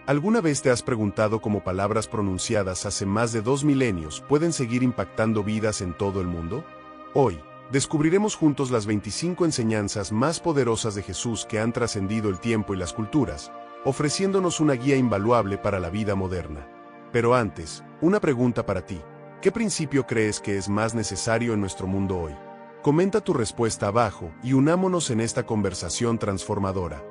¿Alguna vez te has preguntado cómo palabras pronunciadas hace más de 2 milenios pueden seguir impactando vidas en todo el mundo? Hoy, descubriremos juntos las 25 enseñanzas más poderosas de Jesús que han trascendido el tiempo y las culturas, ofreciéndonos una guía invaluable para la vida moderna. Pero antes, una pregunta para ti. ¿Qué principio crees que es más necesario en nuestro mundo hoy? Comenta tu respuesta abajo y unámonos en esta conversación transformadora.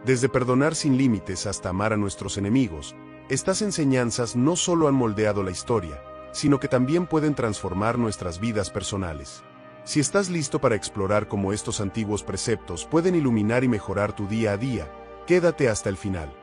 Desde perdonar sin límites hasta amar a nuestros enemigos, estas enseñanzas no solo han moldeado la historia, sino que también pueden transformar nuestras vidas personales. Si estás listo para explorar cómo estos antiguos preceptos pueden iluminar y mejorar tu día a día, quédate hasta el final.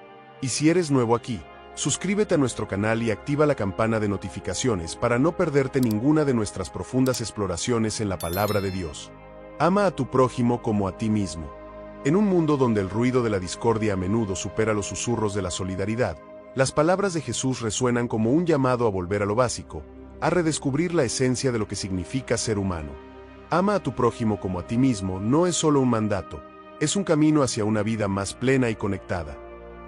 Y si eres nuevo aquí, suscríbete a nuestro canal y activa la campana de notificaciones para no perderte ninguna de nuestras profundas exploraciones en la palabra de Dios. Ama a tu prójimo como a ti mismo. En un mundo donde el ruido de la discordia a menudo supera los susurros de la solidaridad, las palabras de Jesús resuenan como un llamado a volver a lo básico, a redescubrir la esencia de lo que significa ser humano. Ama a tu prójimo como a ti mismo no es solo un mandato, es un camino hacia una vida más plena y conectada.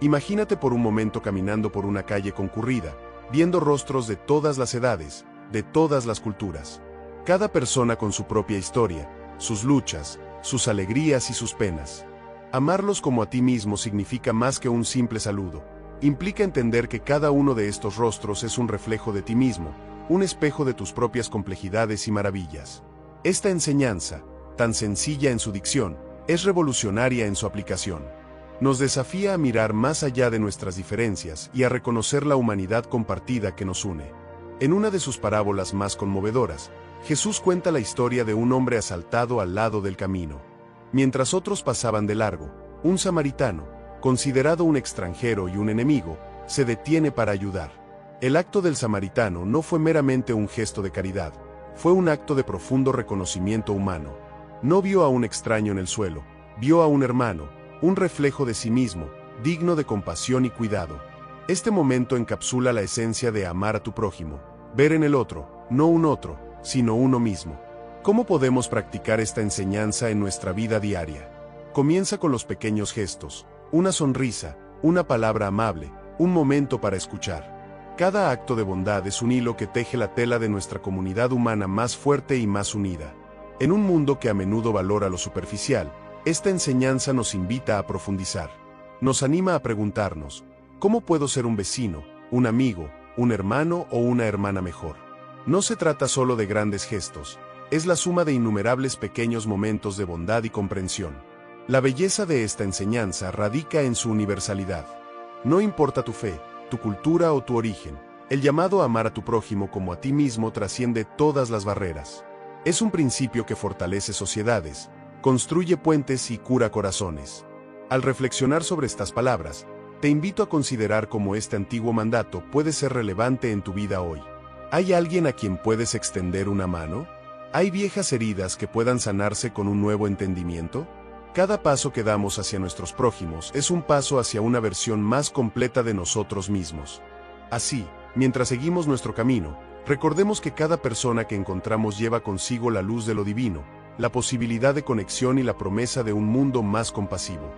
Imagínate por un momento caminando por una calle concurrida, viendo rostros de todas las edades, de todas las culturas. Cada persona con su propia historia, sus luchas, sus alegrías y sus penas. Amarlos como a ti mismo significa más que un simple saludo. Implica entender que cada uno de estos rostros es un reflejo de ti mismo, un espejo de tus propias complejidades y maravillas. Esta enseñanza, tan sencilla en su dicción, es revolucionaria en su aplicación. Nos desafía a mirar más allá de nuestras diferencias y a reconocer la humanidad compartida que nos une. En una de sus parábolas más conmovedoras, Jesús cuenta la historia de un hombre asaltado al lado del camino. Mientras otros pasaban de largo, un samaritano, considerado un extranjero y un enemigo, se detiene para ayudar. El acto del samaritano no fue meramente un gesto de caridad, fue un acto de profundo reconocimiento humano. No vio a un extraño en el suelo, vio a un hermano, un reflejo de sí mismo, digno de compasión y cuidado. Este momento encapsula la esencia de amar a tu prójimo, ver en el otro, no un otro, sino uno mismo. ¿Cómo podemos practicar esta enseñanza en nuestra vida diaria? Comienza con los pequeños gestos, una sonrisa, una palabra amable, un momento para escuchar. Cada acto de bondad es un hilo que teje la tela de nuestra comunidad humana más fuerte y más unida. En un mundo que a menudo valora lo superficial, esta enseñanza nos invita a profundizar. Nos anima a preguntarnos, ¿cómo puedo ser un vecino, un amigo, un hermano o una hermana mejor? No se trata solo de grandes gestos, es la suma de innumerables pequeños momentos de bondad y comprensión. La belleza de esta enseñanza radica en su universalidad. No importa tu fe, tu cultura o tu origen, el llamado a amar a tu prójimo como a ti mismo trasciende todas las barreras. Es un principio que fortalece sociedades, construye puentes y cura corazones. Al reflexionar sobre estas palabras, te invito a considerar cómo este antiguo mandato puede ser relevante en tu vida hoy. ¿Hay alguien a quien puedes extender una mano? ¿Hay viejas heridas que puedan sanarse con un nuevo entendimiento? Cada paso que damos hacia nuestros prójimos es un paso hacia una versión más completa de nosotros mismos. Así, mientras seguimos nuestro camino, recordemos que cada persona que encontramos lleva consigo la luz de lo divino, la posibilidad de conexión y la promesa de un mundo más compasivo.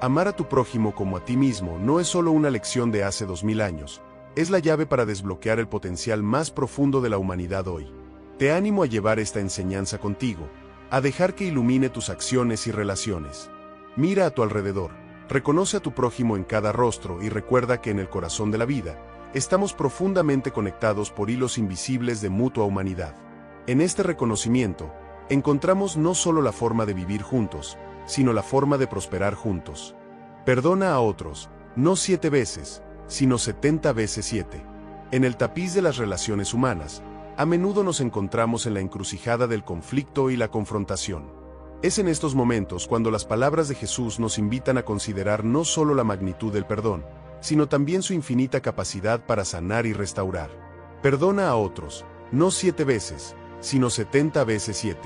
Amar a tu prójimo como a ti mismo no es solo una lección de hace 2000 años, es la llave para desbloquear el potencial más profundo de la humanidad hoy. Te animo a llevar esta enseñanza contigo, a dejar que ilumine tus acciones y relaciones. Mira a tu alrededor, reconoce a tu prójimo en cada rostro y recuerda que en el corazón de la vida, estamos profundamente conectados por hilos invisibles de mutua humanidad. En este reconocimiento, encontramos no solo la forma de vivir juntos, sino la forma de prosperar juntos. Perdona a otros, no 7 veces, sino 70 veces 7. En el tapiz de las relaciones humanas, a menudo nos encontramos en la encrucijada del conflicto y la confrontación. Es en estos momentos cuando las palabras de Jesús nos invitan a considerar no solo la magnitud del perdón, sino también su infinita capacidad para sanar y restaurar. Perdona a otros, no 7 veces, sino 70 veces 7.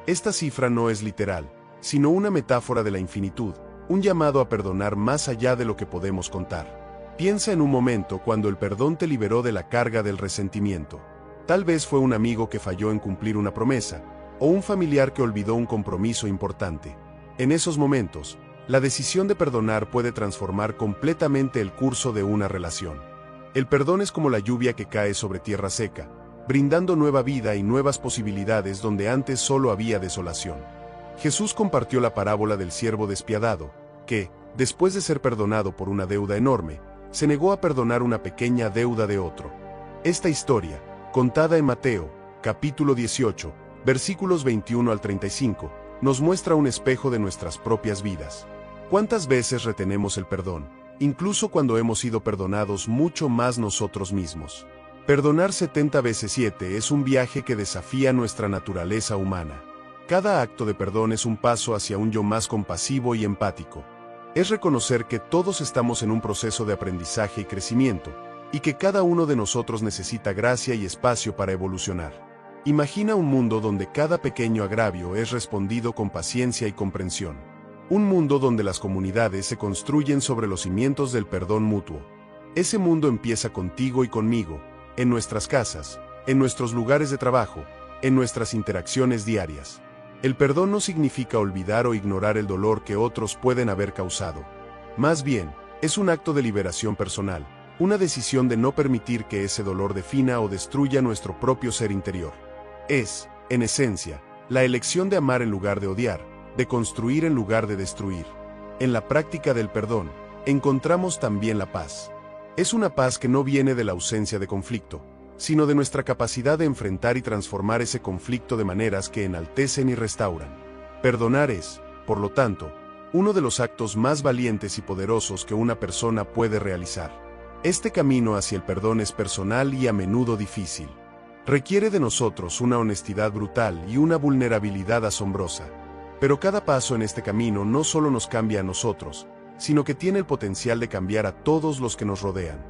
Esta cifra no es literal, sino una metáfora de la infinitud, un llamado a perdonar más allá de lo que podemos contar. Piensa en un momento cuando el perdón te liberó de la carga del resentimiento. Tal vez fue un amigo que falló en cumplir una promesa, o un familiar que olvidó un compromiso importante. En esos momentos, La decisión de perdonar puede transformar completamente el curso de una relación. El perdón es como la lluvia que cae sobre tierra seca, brindando nueva vida y nuevas posibilidades donde antes solo había desolación. Jesús compartió la parábola del siervo despiadado, que, después de ser perdonado por una deuda enorme, se negó a perdonar una pequeña deuda de otro. Esta historia, contada en Mateo, capítulo 18, versículos 21 al 35, nos muestra un espejo de nuestras propias vidas. ¿Cuántas veces retenemos el perdón, incluso cuando hemos sido perdonados mucho más nosotros mismos? Perdonar 70 veces 7 es un viaje que desafía nuestra naturaleza humana. Cada acto de perdón es un paso hacia un yo más compasivo y empático. Es reconocer que todos estamos en un proceso de aprendizaje y crecimiento, y que cada uno de nosotros necesita gracia y espacio para evolucionar. Imagina un mundo donde cada pequeño agravio es respondido con paciencia y comprensión. Un mundo donde las comunidades se construyen sobre los cimientos del perdón mutuo. Ese mundo empieza contigo y conmigo, en nuestras casas, en nuestros lugares de trabajo, en nuestras interacciones diarias. El perdón no significa olvidar o ignorar el dolor que otros pueden haber causado. Más bien, es un acto de liberación personal, una decisión de no permitir que ese dolor defina o destruya nuestro propio ser interior. Es, en esencia, la elección de amar en lugar de odiar, de construir en lugar de destruir. En la práctica del perdón, encontramos también la paz. Es una paz que no viene de la ausencia de conflicto, sino de nuestra capacidad de enfrentar y transformar ese conflicto de maneras que enaltecen y restauran. Perdonar es, por lo tanto, uno de los actos más valientes y poderosos que una persona puede realizar. Este camino hacia el perdón es personal y a menudo difícil. Requiere de nosotros una honestidad brutal y una vulnerabilidad asombrosa. Pero cada paso en este camino no solo nos cambia a nosotros, sino que tiene el potencial de cambiar a todos los que nos rodean.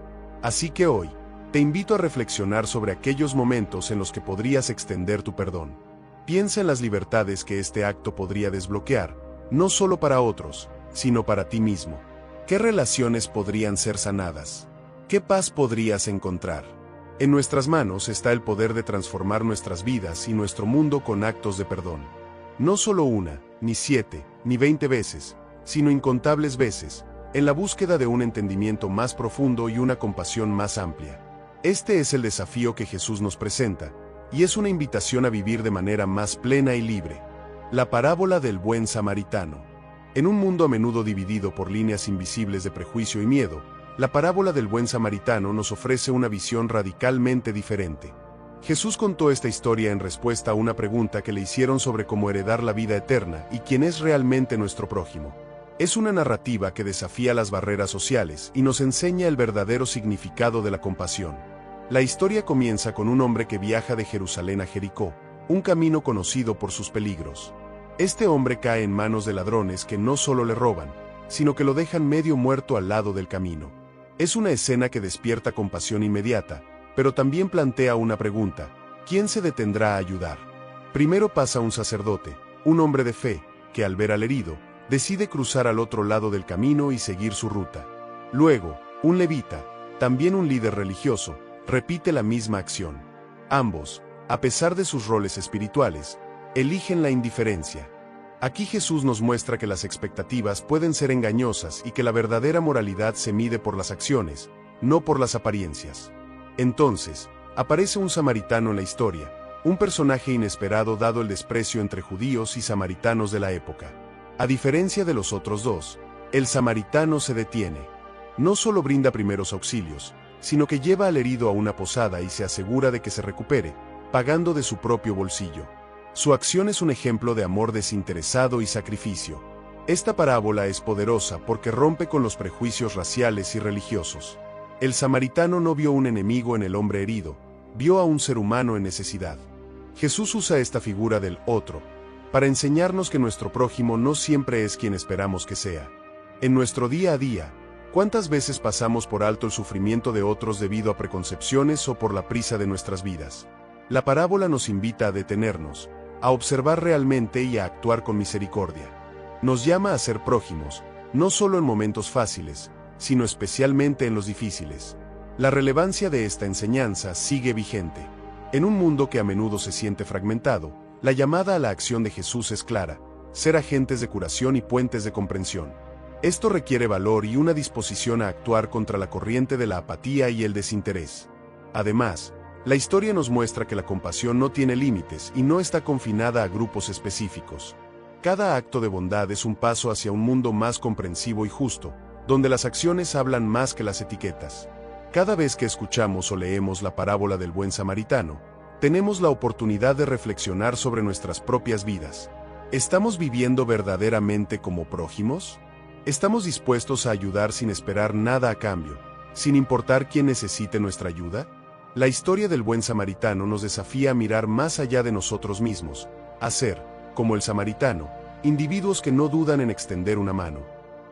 Así que hoy, te invito a reflexionar sobre aquellos momentos en los que podrías extender tu perdón. Piensa en las libertades que este acto podría desbloquear, no solo para otros, sino para ti mismo. ¿Qué relaciones podrían ser sanadas? ¿Qué paz podrías encontrar? En nuestras manos está el poder de transformar nuestras vidas y nuestro mundo con actos de perdón. No solo una, ni 7, ni 20 veces, sino incontables veces, en la búsqueda de un entendimiento más profundo y una compasión más amplia. Este es el desafío que Jesús nos presenta, y es una invitación a vivir de manera más plena y libre. La parábola del buen samaritano. En un mundo a menudo dividido por líneas invisibles de prejuicio y miedo, la parábola del buen samaritano nos ofrece una visión radicalmente diferente. Jesús contó esta historia en respuesta a una pregunta que le hicieron sobre cómo heredar la vida eterna y quién es realmente nuestro prójimo. Es una narrativa que desafía las barreras sociales y nos enseña el verdadero significado de la compasión. La historia comienza con un hombre que viaja de Jerusalén a Jericó, un camino conocido por sus peligros. Este hombre cae en manos de ladrones que no solo le roban, sino que lo dejan medio muerto al lado del camino. Es una escena que despierta compasión inmediata, pero también plantea una pregunta: ¿quién se detendrá a ayudar? Primero pasa un sacerdote, un hombre de fe, que al ver al herido, decide cruzar al otro lado del camino y seguir su ruta. Luego, un levita, también un líder religioso, repite la misma acción. Ambos, a pesar de sus roles espirituales, eligen la indiferencia. Aquí Jesús nos muestra que las expectativas pueden ser engañosas y que la verdadera moralidad se mide por las acciones, no por las apariencias. Entonces, aparece un samaritano en la historia, un personaje inesperado dado el desprecio entre judíos y samaritanos de la época. A diferencia de los otros dos, el samaritano se detiene. No solo brinda primeros auxilios, sino que lleva al herido a una posada y se asegura de que se recupere, pagando de su propio bolsillo. Su acción es un ejemplo de amor desinteresado y sacrificio. Esta parábola es poderosa porque rompe con los prejuicios raciales y religiosos. El samaritano no vio un enemigo en el hombre herido, vio a un ser humano en necesidad. Jesús usa esta figura del otro para enseñarnos que nuestro prójimo no siempre es quien esperamos que sea. En nuestro día a día, ¿cuántas veces pasamos por alto el sufrimiento de otros debido a preconcepciones o por la prisa de nuestras vidas? La parábola nos invita a detenernos, a observar realmente y a actuar con misericordia. Nos llama a ser prójimos, no solo en momentos fáciles, sino especialmente en los difíciles. La relevancia de esta enseñanza sigue vigente. En un mundo que a menudo se siente fragmentado, la llamada a la acción de Jesús es clara: ser agentes de curación y puentes de comprensión. Esto requiere valor y una disposición a actuar contra la corriente de la apatía y el desinterés. Además, la historia nos muestra que la compasión no tiene límites y no está confinada a grupos específicos. Cada acto de bondad es un paso hacia un mundo más comprensivo y justo, donde las acciones hablan más que las etiquetas. Cada vez que escuchamos o leemos la parábola del buen samaritano, tenemos la oportunidad de reflexionar sobre nuestras propias vidas. ¿Estamos viviendo verdaderamente como prójimos? ¿Estamos dispuestos a ayudar sin esperar nada a cambio, sin importar quién necesite nuestra ayuda? La historia del buen samaritano nos desafía a mirar más allá de nosotros mismos, a ser, como el samaritano, individuos que no dudan en extender una mano.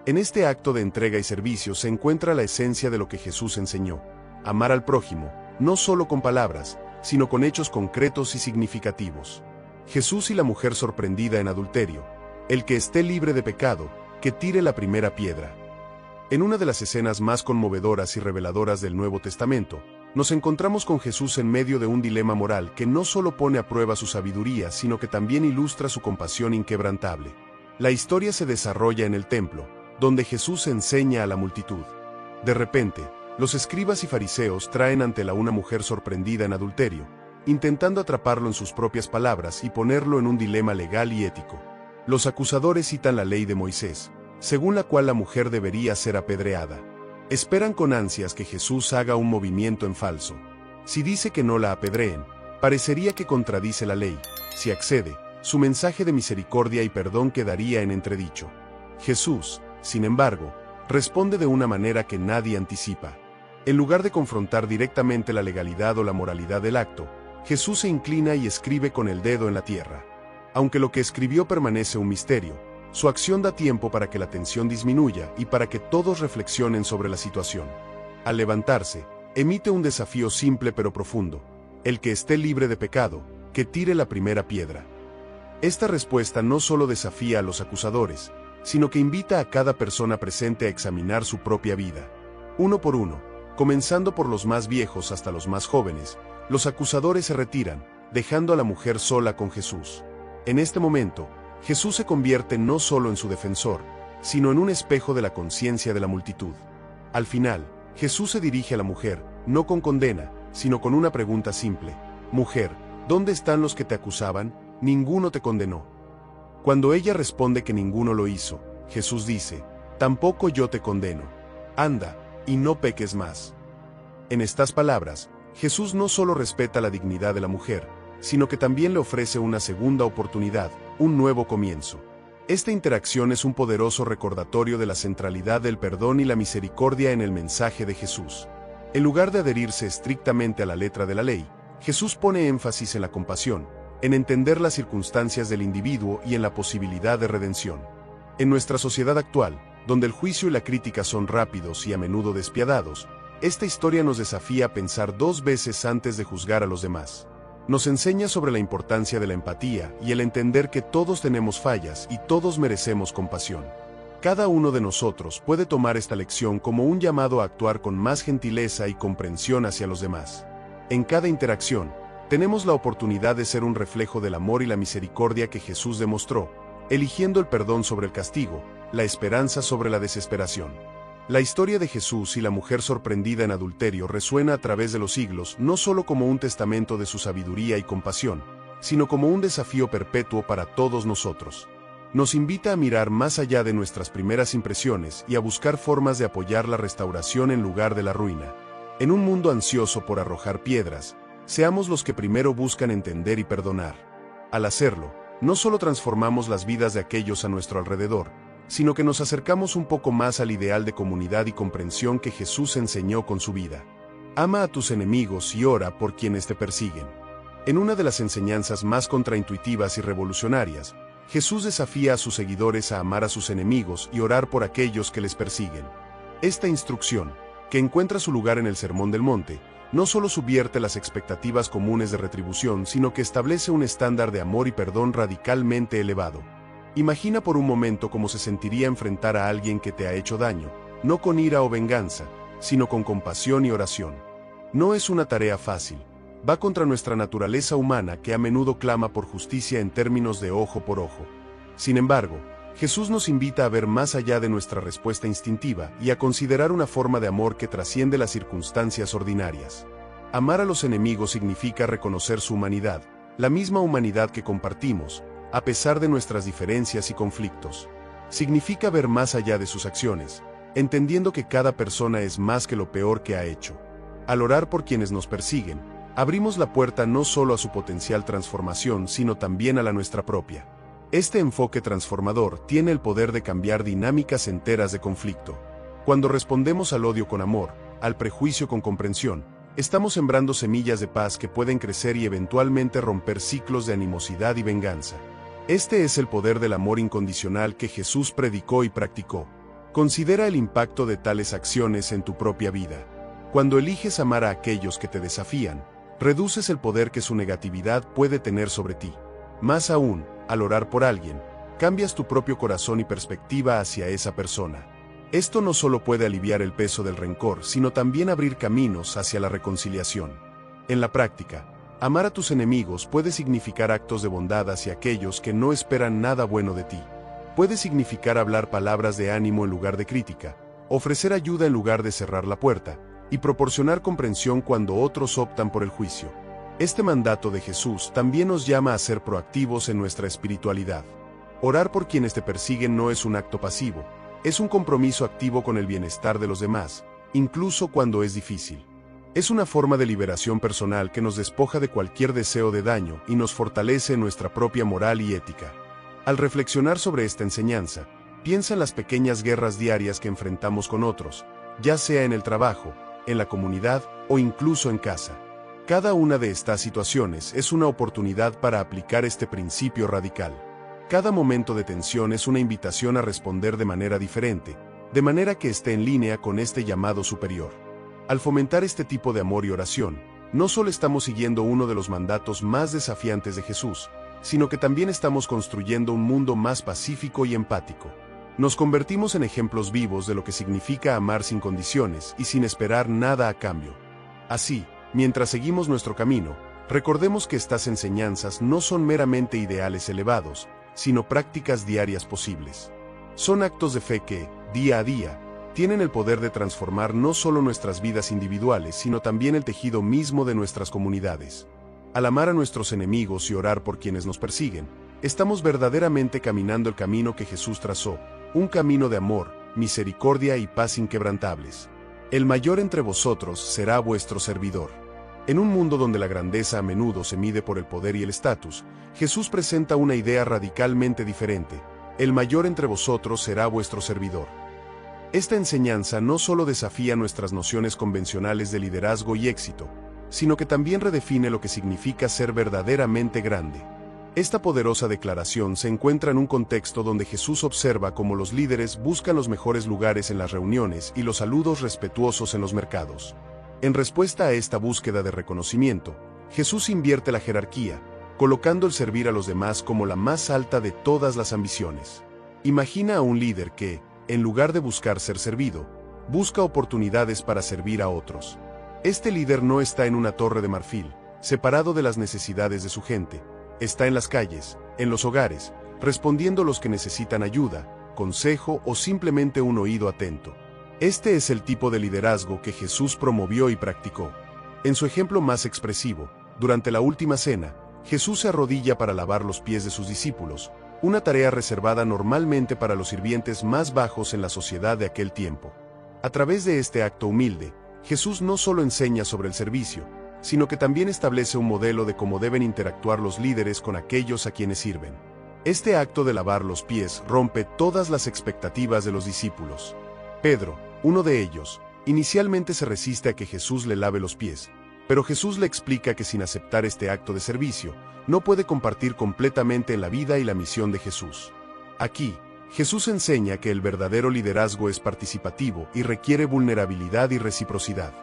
En este acto de entrega y servicio se encuentra la esencia de lo que Jesús enseñó: amar al prójimo, no solo con palabras, sino con hechos concretos y significativos. Jesús y la mujer sorprendida en adulterio. El que esté libre de pecado, que tire la primera piedra. En una de las escenas más conmovedoras y reveladoras del Nuevo Testamento, nos encontramos con Jesús en medio de un dilema moral que no solo pone a prueba su sabiduría, sino que también ilustra su compasión inquebrantable. La historia se desarrolla en el templo, donde Jesús enseña a la multitud. De repente, los escribas y fariseos traen ante él a una mujer sorprendida en adulterio, intentando atraparlo en sus propias palabras y ponerlo en un dilema legal y ético. Los acusadores citan la ley de Moisés, según la cual la mujer debería ser apedreada. Esperan con ansias que Jesús haga un movimiento en falso. Si dice que no la apedreen, parecería que contradice la ley. Si accede, su mensaje de misericordia y perdón quedaría en entredicho. Jesús, sin embargo, responde de una manera que nadie anticipa. En lugar de confrontar directamente la legalidad o la moralidad del acto, Jesús se inclina y escribe con el dedo en la tierra. Aunque lo que escribió permanece un misterio, su acción da tiempo para que la tensión disminuya y para que todos reflexionen sobre la situación. Al levantarse, emite un desafío simple pero profundo: el que esté libre de pecado, que tire la primera piedra. Esta respuesta no solo desafía a los acusadores, sino que invita a cada persona presente a examinar su propia vida. Uno por uno, comenzando por los más viejos hasta los más jóvenes, los acusadores se retiran, dejando a la mujer sola con Jesús. En este momento, Jesús se convierte no solo en su defensor, sino en un espejo de la conciencia de la multitud. Al final, Jesús se dirige a la mujer, no con condena, sino con una pregunta simple: mujer, ¿dónde están los que te acusaban? Ninguno te condenó. Cuando ella responde que ninguno lo hizo, Jesús dice: tampoco yo te condeno. Anda, y no peques más. En estas palabras, Jesús no solo respeta la dignidad de la mujer, sino que también le ofrece una segunda oportunidad, un nuevo comienzo. Esta interacción es un poderoso recordatorio de la centralidad del perdón y la misericordia en el mensaje de Jesús. En lugar de adherirse estrictamente a la letra de la ley, Jesús pone énfasis en la compasión, en entender las circunstancias del individuo y en la posibilidad de redención. En nuestra sociedad actual, donde el juicio y la crítica son rápidos y a menudo despiadados, esta historia nos desafía a pensar dos veces antes de juzgar a los demás. Nos enseña sobre la importancia de la empatía y el entender que todos tenemos fallas y todos merecemos compasión. Cada uno de nosotros puede tomar esta lección como un llamado a actuar con más gentileza y comprensión hacia los demás. En cada interacción, tenemos la oportunidad de ser un reflejo del amor y la misericordia que Jesús demostró, eligiendo el perdón sobre el castigo, la esperanza sobre la desesperación. La historia de Jesús y la mujer sorprendida en adulterio resuena a través de los siglos no solo como un testamento de su sabiduría y compasión, sino como un desafío perpetuo para todos nosotros. Nos invita a mirar más allá de nuestras primeras impresiones y a buscar formas de apoyar la restauración en lugar de la ruina. En un mundo ansioso por arrojar piedras, seamos los que primero buscan entender y perdonar. Al hacerlo, no solo transformamos las vidas de aquellos a nuestro alrededor, sino que nos acercamos un poco más al ideal de comunidad y comprensión que Jesús enseñó con su vida. Ama a tus enemigos y ora por quienes te persiguen. En una de las enseñanzas más contraintuitivas y revolucionarias, Jesús desafía a sus seguidores a amar a sus enemigos y orar por aquellos que les persiguen. Esta instrucción, que encuentra su lugar en el Sermón del Monte, no solo subvierte las expectativas comunes de retribución, sino que establece un estándar de amor y perdón radicalmente elevado. Imagina por un momento cómo se sentiría enfrentar a alguien que te ha hecho daño, no con ira o venganza, sino con compasión y oración. No es una tarea fácil. Va contra nuestra naturaleza humana que a menudo clama por justicia en términos de ojo por ojo. Sin embargo, Jesús nos invita a ver más allá de nuestra respuesta instintiva y a considerar una forma de amor que trasciende las circunstancias ordinarias. Amar a los enemigos significa reconocer su humanidad, la misma humanidad que compartimos, a pesar de nuestras diferencias y conflictos. Significa ver más allá de sus acciones, entendiendo que cada persona es más que lo peor que ha hecho. Al orar por quienes nos persiguen, abrimos la puerta no solo a su potencial transformación, sino también a la nuestra propia. Este enfoque transformador tiene el poder de cambiar dinámicas enteras de conflicto. Cuando respondemos al odio con amor, al prejuicio con comprensión, estamos sembrando semillas de paz que pueden crecer y eventualmente romper ciclos de animosidad y venganza. Este es el poder del amor incondicional que Jesús predicó y practicó. Considera el impacto de tales acciones en tu propia vida. Cuando eliges amar a aquellos que te desafían, reduces el poder que su negatividad puede tener sobre ti. Más aún, al orar por alguien, cambias tu propio corazón y perspectiva hacia esa persona. Esto no solo puede aliviar el peso del rencor, sino también abrir caminos hacia la reconciliación. En la práctica, amar a tus enemigos puede significar actos de bondad hacia aquellos que no esperan nada bueno de ti. Puede significar hablar palabras de ánimo en lugar de crítica, ofrecer ayuda en lugar de cerrar la puerta, y proporcionar comprensión cuando otros optan por el juicio. Este mandato de Jesús también nos llama a ser proactivos en nuestra espiritualidad. Orar por quienes te persiguen no es un acto pasivo, es un compromiso activo con el bienestar de los demás, incluso cuando es difícil. Es una forma de liberación personal que nos despoja de cualquier deseo de daño y nos fortalece en nuestra propia moral y ética. Al reflexionar sobre esta enseñanza, piensa en las pequeñas guerras diarias que enfrentamos con otros, ya sea en el trabajo, en la comunidad o incluso en casa. Cada una de estas situaciones es una oportunidad para aplicar este principio radical. Cada momento de tensión es una invitación a responder de manera diferente, de manera que esté en línea con este llamado superior. Al fomentar este tipo de amor y oración, no solo estamos siguiendo uno de los mandatos más desafiantes de Jesús, sino que también estamos construyendo un mundo más pacífico y empático. Nos convertimos en ejemplos vivos de lo que significa amar sin condiciones y sin esperar nada a cambio. Así, mientras seguimos nuestro camino, recordemos que estas enseñanzas no son meramente ideales elevados, sino prácticas diarias posibles. Son actos de fe que, día a día, tienen el poder de transformar no solo nuestras vidas individuales, sino también el tejido mismo de nuestras comunidades. Al amar a nuestros enemigos y orar por quienes nos persiguen, estamos verdaderamente caminando el camino que Jesús trazó, un camino de amor, misericordia y paz inquebrantables. El mayor entre vosotros será vuestro servidor. En un mundo donde la grandeza a menudo se mide por el poder y el estatus, Jesús presenta una idea radicalmente diferente: el mayor entre vosotros será vuestro servidor. Esta enseñanza no solo desafía nuestras nociones convencionales de liderazgo y éxito, sino que también redefine lo que significa ser verdaderamente grande. Esta poderosa declaración se encuentra en un contexto donde Jesús observa cómo los líderes buscan los mejores lugares en las reuniones y los saludos respetuosos en los mercados. En respuesta a esta búsqueda de reconocimiento, Jesús invierte la jerarquía, colocando el servir a los demás como la más alta de todas las ambiciones. Imagina a un líder que, en lugar de buscar ser servido, busca oportunidades para servir a otros. Este líder no está en una torre de marfil, separado de las necesidades de su gente. Está en las calles, en los hogares, respondiendo a los que necesitan ayuda, consejo o simplemente un oído atento. Este es el tipo de liderazgo que Jesús promovió y practicó. En su ejemplo más expresivo, durante la última cena, Jesús se arrodilla para lavar los pies de sus discípulos, una tarea reservada normalmente para los sirvientes más bajos en la sociedad de aquel tiempo. A través de este acto humilde, Jesús no solo enseña sobre el servicio, sino que también establece un modelo de cómo deben interactuar los líderes con aquellos a quienes sirven. Este acto de lavar los pies rompe todas las expectativas de los discípulos. Pedro, uno de ellos, inicialmente se resiste a que Jesús le lave los pies, pero Jesús le explica que sin aceptar este acto de servicio, no puede compartir completamente en la vida y la misión de Jesús. Aquí, Jesús enseña que el verdadero liderazgo es participativo y requiere vulnerabilidad y reciprocidad.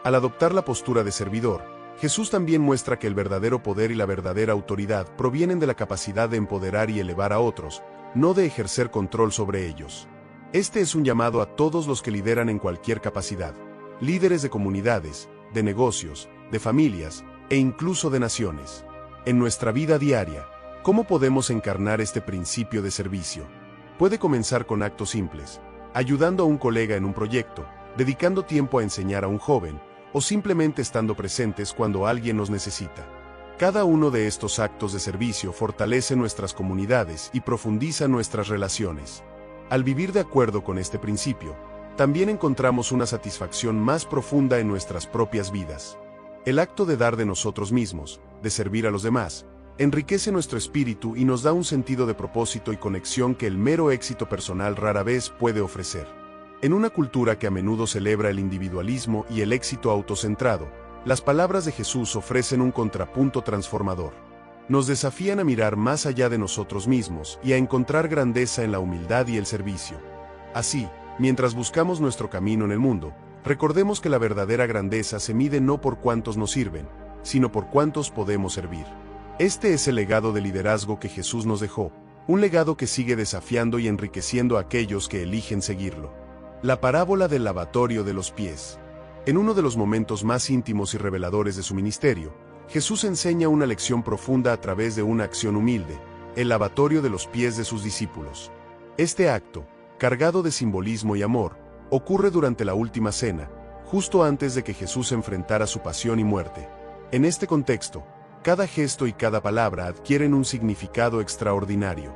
Al adoptar la postura de servidor, Jesús también muestra que el verdadero poder y la verdadera autoridad provienen de la capacidad de empoderar y elevar a otros, no de ejercer control sobre ellos. Este es un llamado a todos los que lideran en cualquier capacidad: líderes de comunidades, de negocios, de familias e incluso de naciones. En nuestra vida diaria, ¿cómo podemos encarnar este principio de servicio? Puede comenzar con actos simples, ayudando a un colega en un proyecto, dedicando tiempo a enseñar a un joven, o simplemente estando presentes cuando alguien nos necesita. Cada uno de estos actos de servicio fortalece nuestras comunidades y profundiza nuestras relaciones. Al vivir de acuerdo con este principio, también encontramos una satisfacción más profunda en nuestras propias vidas. El acto de dar de nosotros mismos, de servir a los demás, enriquece nuestro espíritu y nos da un sentido de propósito y conexión que el mero éxito personal rara vez puede ofrecer. En una cultura que a menudo celebra el individualismo y el éxito autocentrado, las palabras de Jesús ofrecen un contrapunto transformador. Nos desafían a mirar más allá de nosotros mismos y a encontrar grandeza en la humildad y el servicio. Así, mientras buscamos nuestro camino en el mundo, recordemos que la verdadera grandeza se mide no por cuántos nos sirven, sino por cuántos podemos servir. Este es el legado de liderazgo que Jesús nos dejó, un legado que sigue desafiando y enriqueciendo a aquellos que eligen seguirlo. La parábola del lavatorio de los pies. En uno de los momentos más íntimos y reveladores de su ministerio, Jesús enseña una lección profunda a través de una acción humilde, el lavatorio de los pies de sus discípulos. Este acto, cargado de simbolismo y amor, ocurre durante la última cena, justo antes de que Jesús enfrentara su pasión y muerte. En este contexto, cada gesto y cada palabra adquieren un significado extraordinario.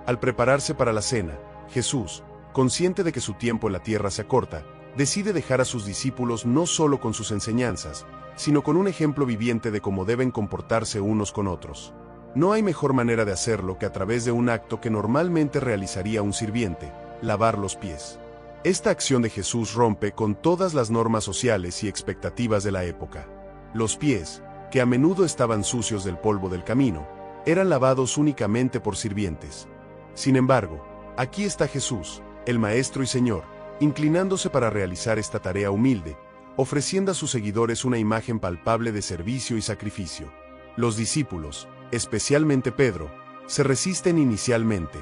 Al prepararse para la cena, Jesús, consciente de que su tiempo en la tierra se acorta, decide dejar a sus discípulos no solo con sus enseñanzas, sino con un ejemplo viviente de cómo deben comportarse unos con otros. No hay mejor manera de hacerlo que a través de un acto que normalmente realizaría un sirviente, lavar los pies. Esta acción de Jesús rompe con todas las normas sociales y expectativas de la época. Los pies, que a menudo estaban sucios del polvo del camino, eran lavados únicamente por sirvientes. Sin embargo, aquí está Jesús, el Maestro y Señor, inclinándose para realizar esta tarea humilde, ofreciendo a sus seguidores una imagen palpable de servicio y sacrificio. Los discípulos, especialmente Pedro, se resisten inicialmente.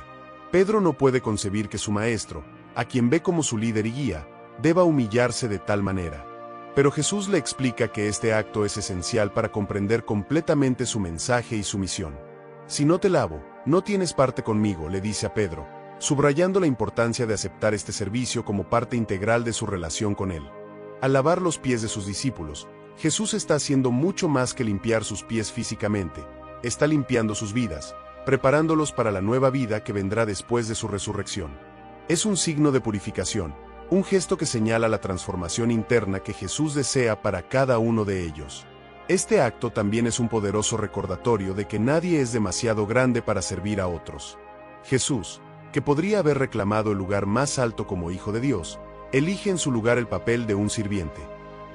Pedro no puede concebir que su Maestro, a quien ve como su líder y guía, deba humillarse de tal manera. Pero Jesús le explica que este acto es esencial para comprender completamente su mensaje y su misión. Si no te lavo, no tienes parte conmigo, le dice a Pedro, subrayando la importancia de aceptar este servicio como parte integral de su relación con él. Al lavar los pies de sus discípulos, Jesús está haciendo mucho más que limpiar sus pies físicamente, está limpiando sus vidas, preparándolos para la nueva vida que vendrá después de su resurrección. Es un signo de purificación, un gesto que señala la transformación interna que Jesús desea para cada uno de ellos. Este acto también es un poderoso recordatorio de que nadie es demasiado grande para servir a otros. Jesús, que podría haber reclamado el lugar más alto como Hijo de Dios, elige en su lugar el papel de un sirviente.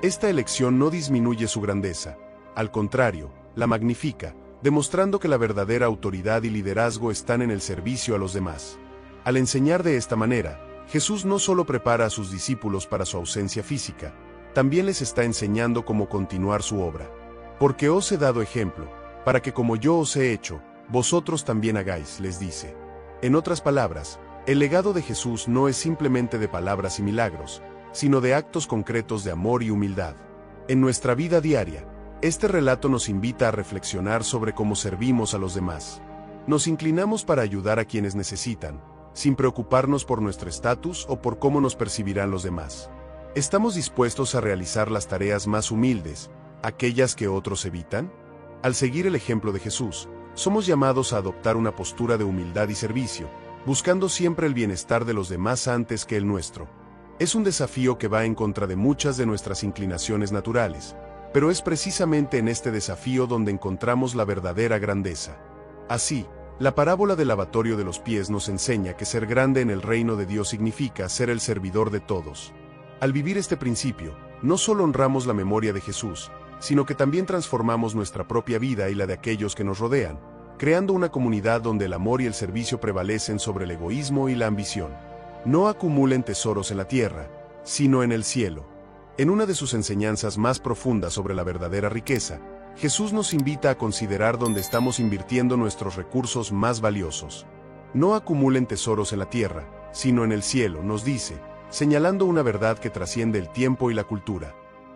Esta elección no disminuye su grandeza, al contrario, la magnifica, demostrando que la verdadera autoridad y liderazgo están en el servicio a los demás. Al enseñar de esta manera, Jesús no solo prepara a sus discípulos para su ausencia física, también les está enseñando cómo continuar su obra. Porque os he dado ejemplo, para que como yo os he hecho, vosotros también hagáis, les dice. En otras palabras, el legado de Jesús no es simplemente de palabras y milagros, sino de actos concretos de amor y humildad. En nuestra vida diaria, este relato nos invita a reflexionar sobre cómo servimos a los demás. Nos inclinamos para ayudar a quienes necesitan, sin preocuparnos por nuestro estatus o por cómo nos percibirán los demás. ¿Estamos dispuestos a realizar las tareas más humildes, aquellas que otros evitan? Al seguir el ejemplo de Jesús, somos llamados a adoptar una postura de humildad y servicio, buscando siempre el bienestar de los demás antes que el nuestro. Es un desafío que va en contra de muchas de nuestras inclinaciones naturales, pero es precisamente en este desafío donde encontramos la verdadera grandeza. Así, la parábola del lavatorio de los pies nos enseña que ser grande en el reino de Dios significa ser el servidor de todos. Al vivir este principio, no solo honramos la memoria de Jesús, sino que también transformamos nuestra propia vida y la de aquellos que nos rodean, creando una comunidad donde el amor y el servicio prevalecen sobre el egoísmo y la ambición. No acumulen tesoros en la tierra, sino en el cielo. En una de sus enseñanzas más profundas sobre la verdadera riqueza, Jesús nos invita a considerar dónde estamos invirtiendo nuestros recursos más valiosos. No acumulen tesoros en la tierra, sino en el cielo, nos dice, señalando una verdad que trasciende el tiempo y la cultura.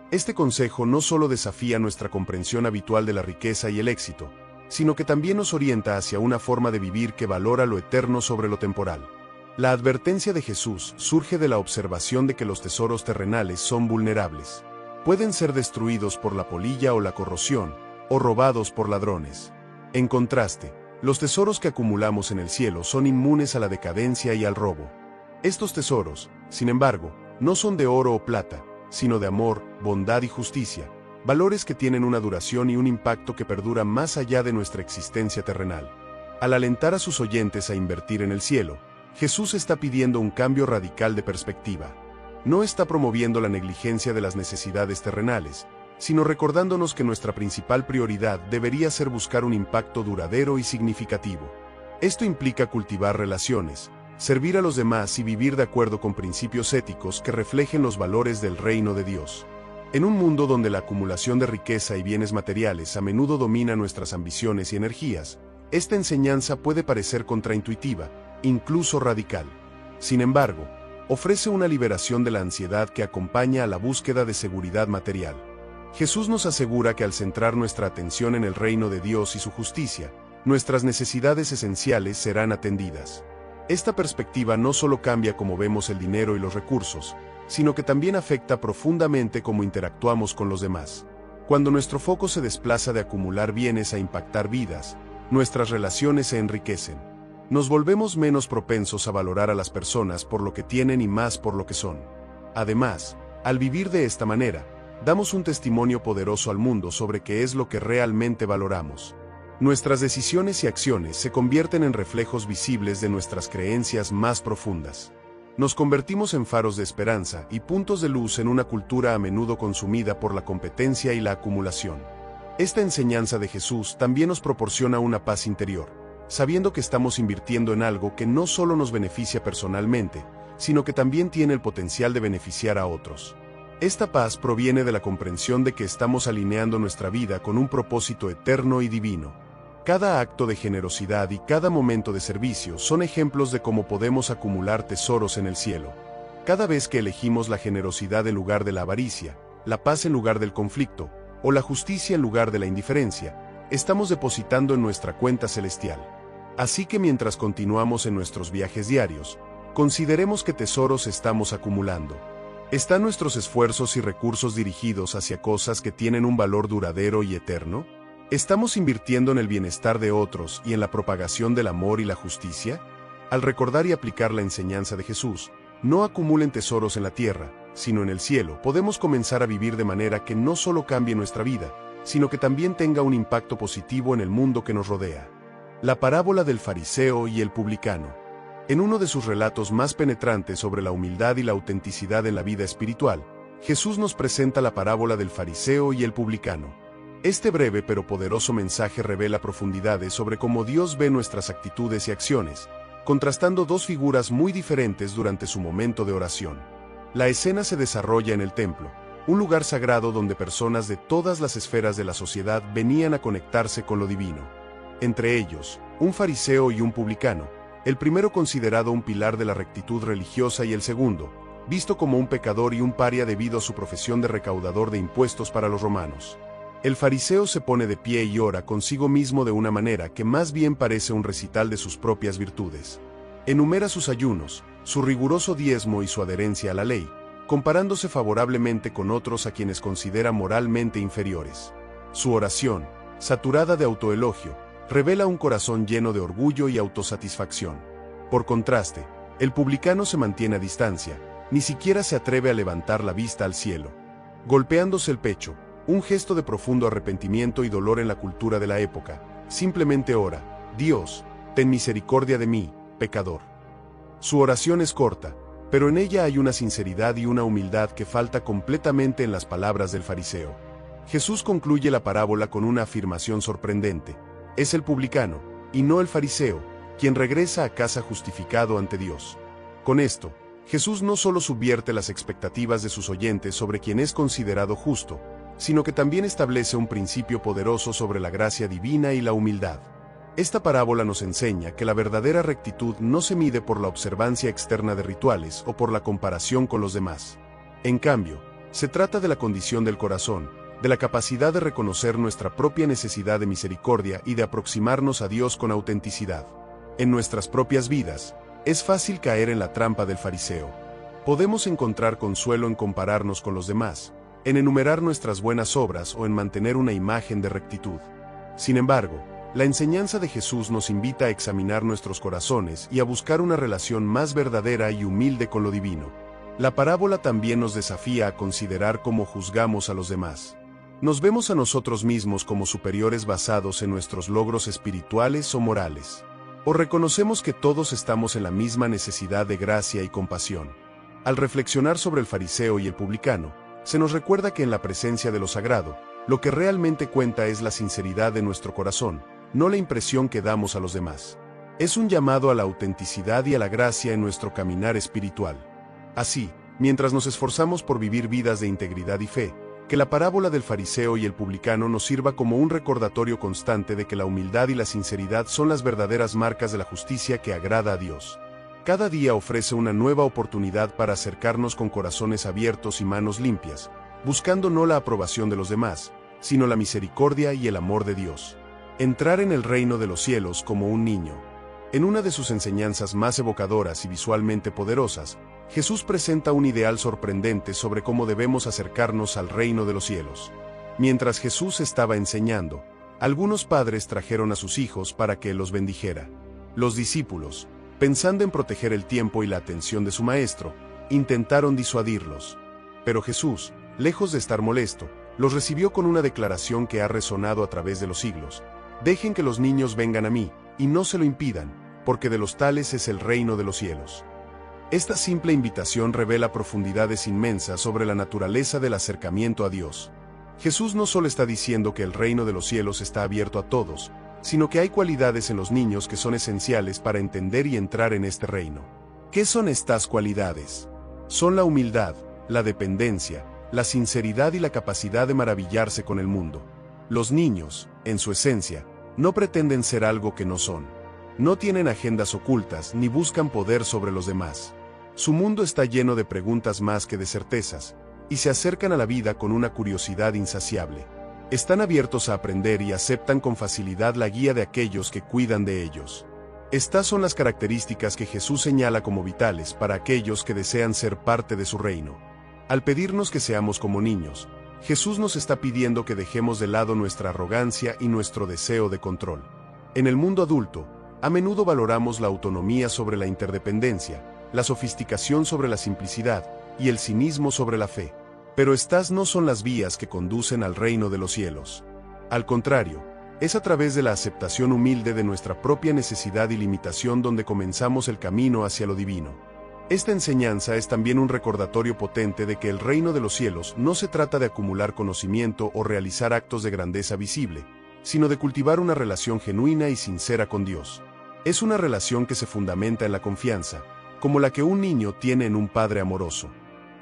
Este consejo no solo desafía nuestra comprensión habitual de la riqueza y el éxito, sino que también nos orienta hacia una forma de vivir que valora lo eterno sobre lo temporal. La advertencia de Jesús surge de la observación de que los tesoros terrenales son vulnerables. Pueden ser destruidos por la polilla o la corrosión, o robados por ladrones. En contraste, los tesoros que acumulamos en el cielo son inmunes a la decadencia y al robo. Estos tesoros, sin embargo, no son de oro o plata, sino de amor, bondad y justicia, valores que tienen una duración y un impacto que perdura más allá de nuestra existencia terrenal. Al alentar a sus oyentes a invertir en el cielo, Jesús está pidiendo un cambio radical de perspectiva. No está promoviendo la negligencia de las necesidades terrenales, sino recordándonos que nuestra principal prioridad debería ser buscar un impacto duradero y significativo. Esto implica cultivar relaciones, servir a los demás y vivir de acuerdo con principios éticos que reflejen los valores del reino de Dios. En un mundo donde la acumulación de riqueza y bienes materiales a menudo domina nuestras ambiciones y energías, esta enseñanza puede parecer contraintuitiva, incluso radical. Sin embargo, ofrece una liberación de la ansiedad que acompaña a la búsqueda de seguridad material. Jesús nos asegura que al centrar nuestra atención en el reino de Dios y su justicia, nuestras necesidades esenciales serán atendidas. Esta perspectiva no solo cambia cómo vemos el dinero y los recursos, sino que también afecta profundamente cómo interactuamos con los demás. Cuando nuestro foco se desplaza de acumular bienes a impactar vidas, nuestras relaciones se enriquecen. Nos volvemos menos propensos a valorar a las personas por lo que tienen y más por lo que son. Además, al vivir de esta manera, damos un testimonio poderoso al mundo sobre qué es lo que realmente valoramos. Nuestras decisiones y acciones se convierten en reflejos visibles de nuestras creencias más profundas. Nos convertimos en faros de esperanza y puntos de luz en una cultura a menudo consumida por la competencia y la acumulación. Esta enseñanza de Jesús también nos proporciona una paz interior, sabiendo que estamos invirtiendo en algo que no solo nos beneficia personalmente, sino que también tiene el potencial de beneficiar a otros. Esta paz proviene de la comprensión de que estamos alineando nuestra vida con un propósito eterno y divino. Cada acto de generosidad y cada momento de servicio son ejemplos de cómo podemos acumular tesoros en el cielo. Cada vez que elegimos la generosidad en lugar de la avaricia, la paz en lugar del conflicto, o la justicia en lugar de la indiferencia, estamos depositando en nuestra cuenta celestial. Así que mientras continuamos en nuestros viajes diarios, consideremos qué tesoros estamos acumulando. ¿Están nuestros esfuerzos y recursos dirigidos hacia cosas que tienen un valor duradero y eterno? ¿Estamos invirtiendo en el bienestar de otros y en la propagación del amor y la justicia? Al recordar y aplicar la enseñanza de Jesús, no acumulen tesoros en la tierra, sino en el cielo, podemos comenzar a vivir de manera que no solo cambie nuestra vida, sino que también tenga un impacto positivo en el mundo que nos rodea. La parábola del fariseo y el publicano. En uno de sus relatos más penetrantes sobre la humildad y la autenticidad en la vida espiritual, Jesús nos presenta la parábola del fariseo y el publicano. Este breve pero poderoso mensaje revela profundidades sobre cómo Dios ve nuestras actitudes y acciones, contrastando dos figuras muy diferentes durante su momento de oración. La escena se desarrolla en el templo, un lugar sagrado donde personas de todas las esferas de la sociedad venían a conectarse con lo divino. Entre ellos, un fariseo y un publicano, el primero considerado un pilar de la rectitud religiosa y el segundo, visto como un pecador y un paria debido a su profesión de recaudador de impuestos para los romanos. El fariseo se pone de pie y ora consigo mismo de una manera que más bien parece un recital de sus propias virtudes. Enumera sus ayunos, su riguroso diezmo y su adherencia a la ley, comparándose favorablemente con otros a quienes considera moralmente inferiores. Su oración, saturada de autoelogio, revela un corazón lleno de orgullo y autosatisfacción. Por contraste, el publicano se mantiene a distancia, ni siquiera se atreve a levantar la vista al cielo. Golpeándose el pecho, un gesto de profundo arrepentimiento y dolor en la cultura de la época, simplemente ora: Dios, ten misericordia de mí, pecador. Su oración es corta, pero en ella hay una sinceridad y una humildad que falta completamente en las palabras del fariseo. Jesús concluye la parábola con una afirmación sorprendente: es el publicano, y no el fariseo, quien regresa a casa justificado ante Dios. Con esto, Jesús no solo subvierte las expectativas de sus oyentes sobre quien es considerado justo, sino que también establece un principio poderoso sobre la gracia divina y la humildad. Esta parábola nos enseña que la verdadera rectitud no se mide por la observancia externa de rituales o por la comparación con los demás. En cambio, se trata de la condición del corazón, de la capacidad de reconocer nuestra propia necesidad de misericordia y de aproximarnos a Dios con autenticidad. En nuestras propias vidas, Es fácil caer en la trampa del fariseo. Podemos encontrar consuelo en compararnos con los demás, en enumerar nuestras buenas obras o en mantener una imagen de rectitud. Sin embargo, la enseñanza de Jesús nos invita a examinar nuestros corazones y a buscar una relación más verdadera y humilde con lo divino. La parábola también nos desafía a considerar cómo juzgamos a los demás. Nos vemos a nosotros mismos como superiores basados en nuestros logros espirituales o morales. O reconocemos que todos estamos en la misma necesidad de gracia y compasión. Al reflexionar sobre el fariseo y el publicano, se nos recuerda que en la presencia de lo sagrado, lo que realmente cuenta es la sinceridad de nuestro corazón, no la impresión que damos a los demás. Es un llamado a la autenticidad y a la gracia en nuestro caminar espiritual. Así, mientras nos esforzamos por vivir vidas de integridad y fe, que la parábola del fariseo y el publicano nos sirva como un recordatorio constante de que la humildad y la sinceridad son las verdaderas marcas de la justicia que agrada a Dios. Cada día ofrece una nueva oportunidad para acercarnos con corazones abiertos y manos limpias, buscando no la aprobación de los demás, sino la misericordia y el amor de Dios. Entrar en el reino de los cielos como un niño. En una de sus enseñanzas más evocadoras y visualmente poderosas, Jesús presenta un ideal sorprendente sobre cómo debemos acercarnos al reino de los cielos. Mientras Jesús estaba enseñando, algunos padres trajeron a sus hijos para que Él los bendijera. Los discípulos, pensando en proteger el tiempo y la atención de su maestro, intentaron disuadirlos. Pero Jesús, lejos de estar molesto, los recibió con una declaración que ha resonado a través de los siglos: dejen que los niños vengan a mí, y no se lo impidan, porque de los tales es el reino de los cielos. Esta simple invitación revela profundidades inmensas sobre la naturaleza del acercamiento a Dios. Jesús no solo está diciendo que el reino de los cielos está abierto a todos, sino que hay cualidades en los niños que son esenciales para entender y entrar en este reino. ¿Qué son estas cualidades? Son la humildad, la dependencia, la sinceridad y la capacidad de maravillarse con el mundo. Los niños, en su esencia, no pretenden ser algo que no son. No tienen agendas ocultas ni buscan poder sobre los demás. Su mundo está lleno de preguntas más que de certezas, y se acercan a la vida con una curiosidad insaciable. Están abiertos a aprender y aceptan con facilidad la guía de aquellos que cuidan de ellos. Estas son las características que Jesús señala como vitales para aquellos que desean ser parte de su reino. Al pedirnos que seamos como niños, Jesús nos está pidiendo que dejemos de lado nuestra arrogancia y nuestro deseo de control. En el mundo adulto, a menudo valoramos la autonomía sobre la interdependencia, la sofisticación sobre la simplicidad y el cinismo sobre la fe. Pero estas no son las vías que conducen al reino de los cielos. Al contrario, es a través de la aceptación humilde de nuestra propia necesidad y limitación donde comenzamos el camino hacia lo divino. Esta enseñanza es también un recordatorio potente de que el reino de los cielos no se trata de acumular conocimiento o realizar actos de grandeza visible, sino de cultivar una relación genuina y sincera con Dios. Es una relación que se fundamenta en la confianza, como la que un niño tiene en un padre amoroso.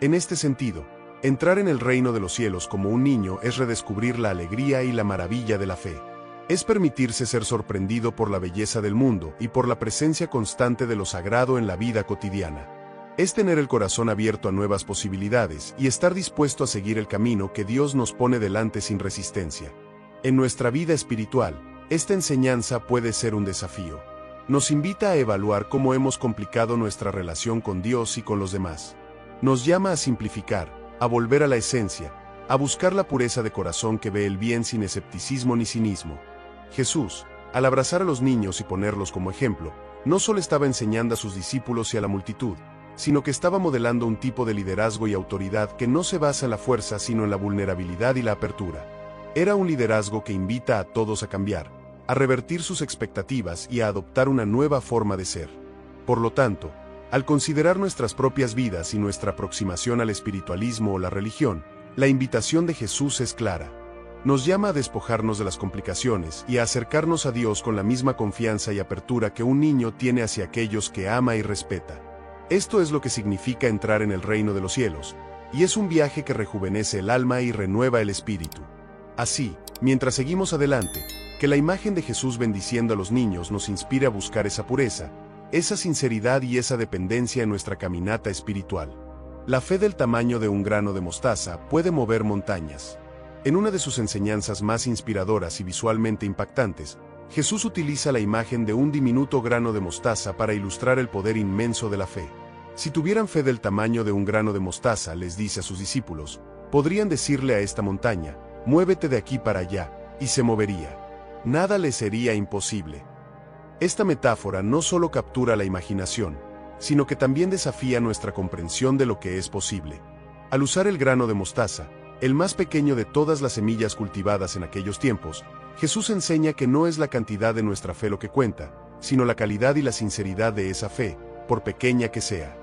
En este sentido, entrar en el reino de los cielos como un niño es redescubrir la alegría y la maravilla de la fe. Es permitirse ser sorprendido por la belleza del mundo y por la presencia constante de lo sagrado en la vida cotidiana. Es tener el corazón abierto a nuevas posibilidades y estar dispuesto a seguir el camino que Dios nos pone delante sin resistencia. En nuestra vida espiritual, esta enseñanza puede ser un desafío. Nos invita a evaluar cómo hemos complicado nuestra relación con Dios y con los demás. Nos llama a simplificar, a volver a la esencia, a buscar la pureza de corazón que ve el bien sin escepticismo ni cinismo. Jesús, al abrazar a los niños y ponerlos como ejemplo, no solo estaba enseñando a sus discípulos y a la multitud, sino que estaba modelando un tipo de liderazgo y autoridad que no se basa en la fuerza sino en la vulnerabilidad y la apertura. Era un liderazgo que invita a todos a cambiar, a revertir sus expectativas y a adoptar una nueva forma de ser. Por lo tanto, al considerar nuestras propias vidas y nuestra aproximación al espiritualismo o la religión, la invitación de Jesús es clara. Nos llama a despojarnos de las complicaciones y a acercarnos a Dios con la misma confianza y apertura que un niño tiene hacia aquellos que ama y respeta. Esto es lo que significa entrar en el reino de los cielos, y es un viaje que rejuvenece el alma y renueva el espíritu. Así, mientras seguimos adelante, que la imagen de Jesús bendiciendo a los niños nos inspire a buscar esa pureza, esa sinceridad y esa dependencia en nuestra caminata espiritual. La fe del tamaño de un grano de mostaza puede mover montañas. En una de sus enseñanzas más inspiradoras y visualmente impactantes, Jesús utiliza la imagen de un diminuto grano de mostaza para ilustrar el poder inmenso de la fe. Si tuvieran fe del tamaño de un grano de mostaza, les dice a sus discípulos, podrían decirle a esta montaña, muévete de aquí para allá, y se movería. Nada le sería imposible. Esta metáfora no solo captura la imaginación, sino que también desafía nuestra comprensión de lo que es posible. Al usar el grano de mostaza, el más pequeño de todas las semillas cultivadas en aquellos tiempos, Jesús enseña que no es la cantidad de nuestra fe lo que cuenta, sino la calidad y la sinceridad de esa fe, por pequeña que sea.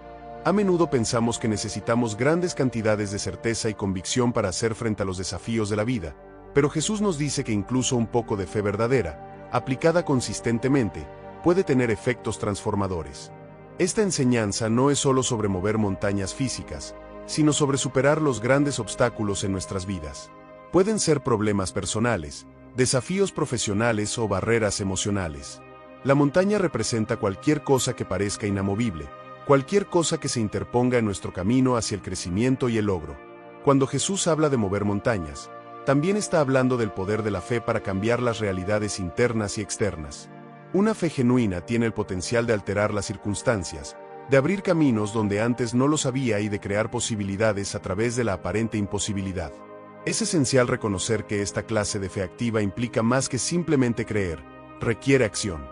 A menudo pensamos que necesitamos grandes cantidades de certeza y convicción para hacer frente a los desafíos de la vida, pero Jesús nos dice que incluso un poco de fe verdadera, aplicada consistentemente, puede tener efectos transformadores. Esta enseñanza no es solo sobre mover montañas físicas, sino sobre superar los grandes obstáculos en nuestras vidas. Pueden ser problemas personales, desafíos profesionales o barreras emocionales. La montaña representa cualquier cosa que parezca inamovible, cualquier cosa que se interponga en nuestro camino hacia el crecimiento y el logro. Cuando Jesús habla de mover montañas, también está hablando del poder de la fe para cambiar las realidades internas y externas. Una fe genuina tiene el potencial de alterar las circunstancias, de abrir caminos donde antes no los había y de crear posibilidades a través de la aparente imposibilidad. Es esencial reconocer que esta clase de fe activa implica más que simplemente creer, requiere acción.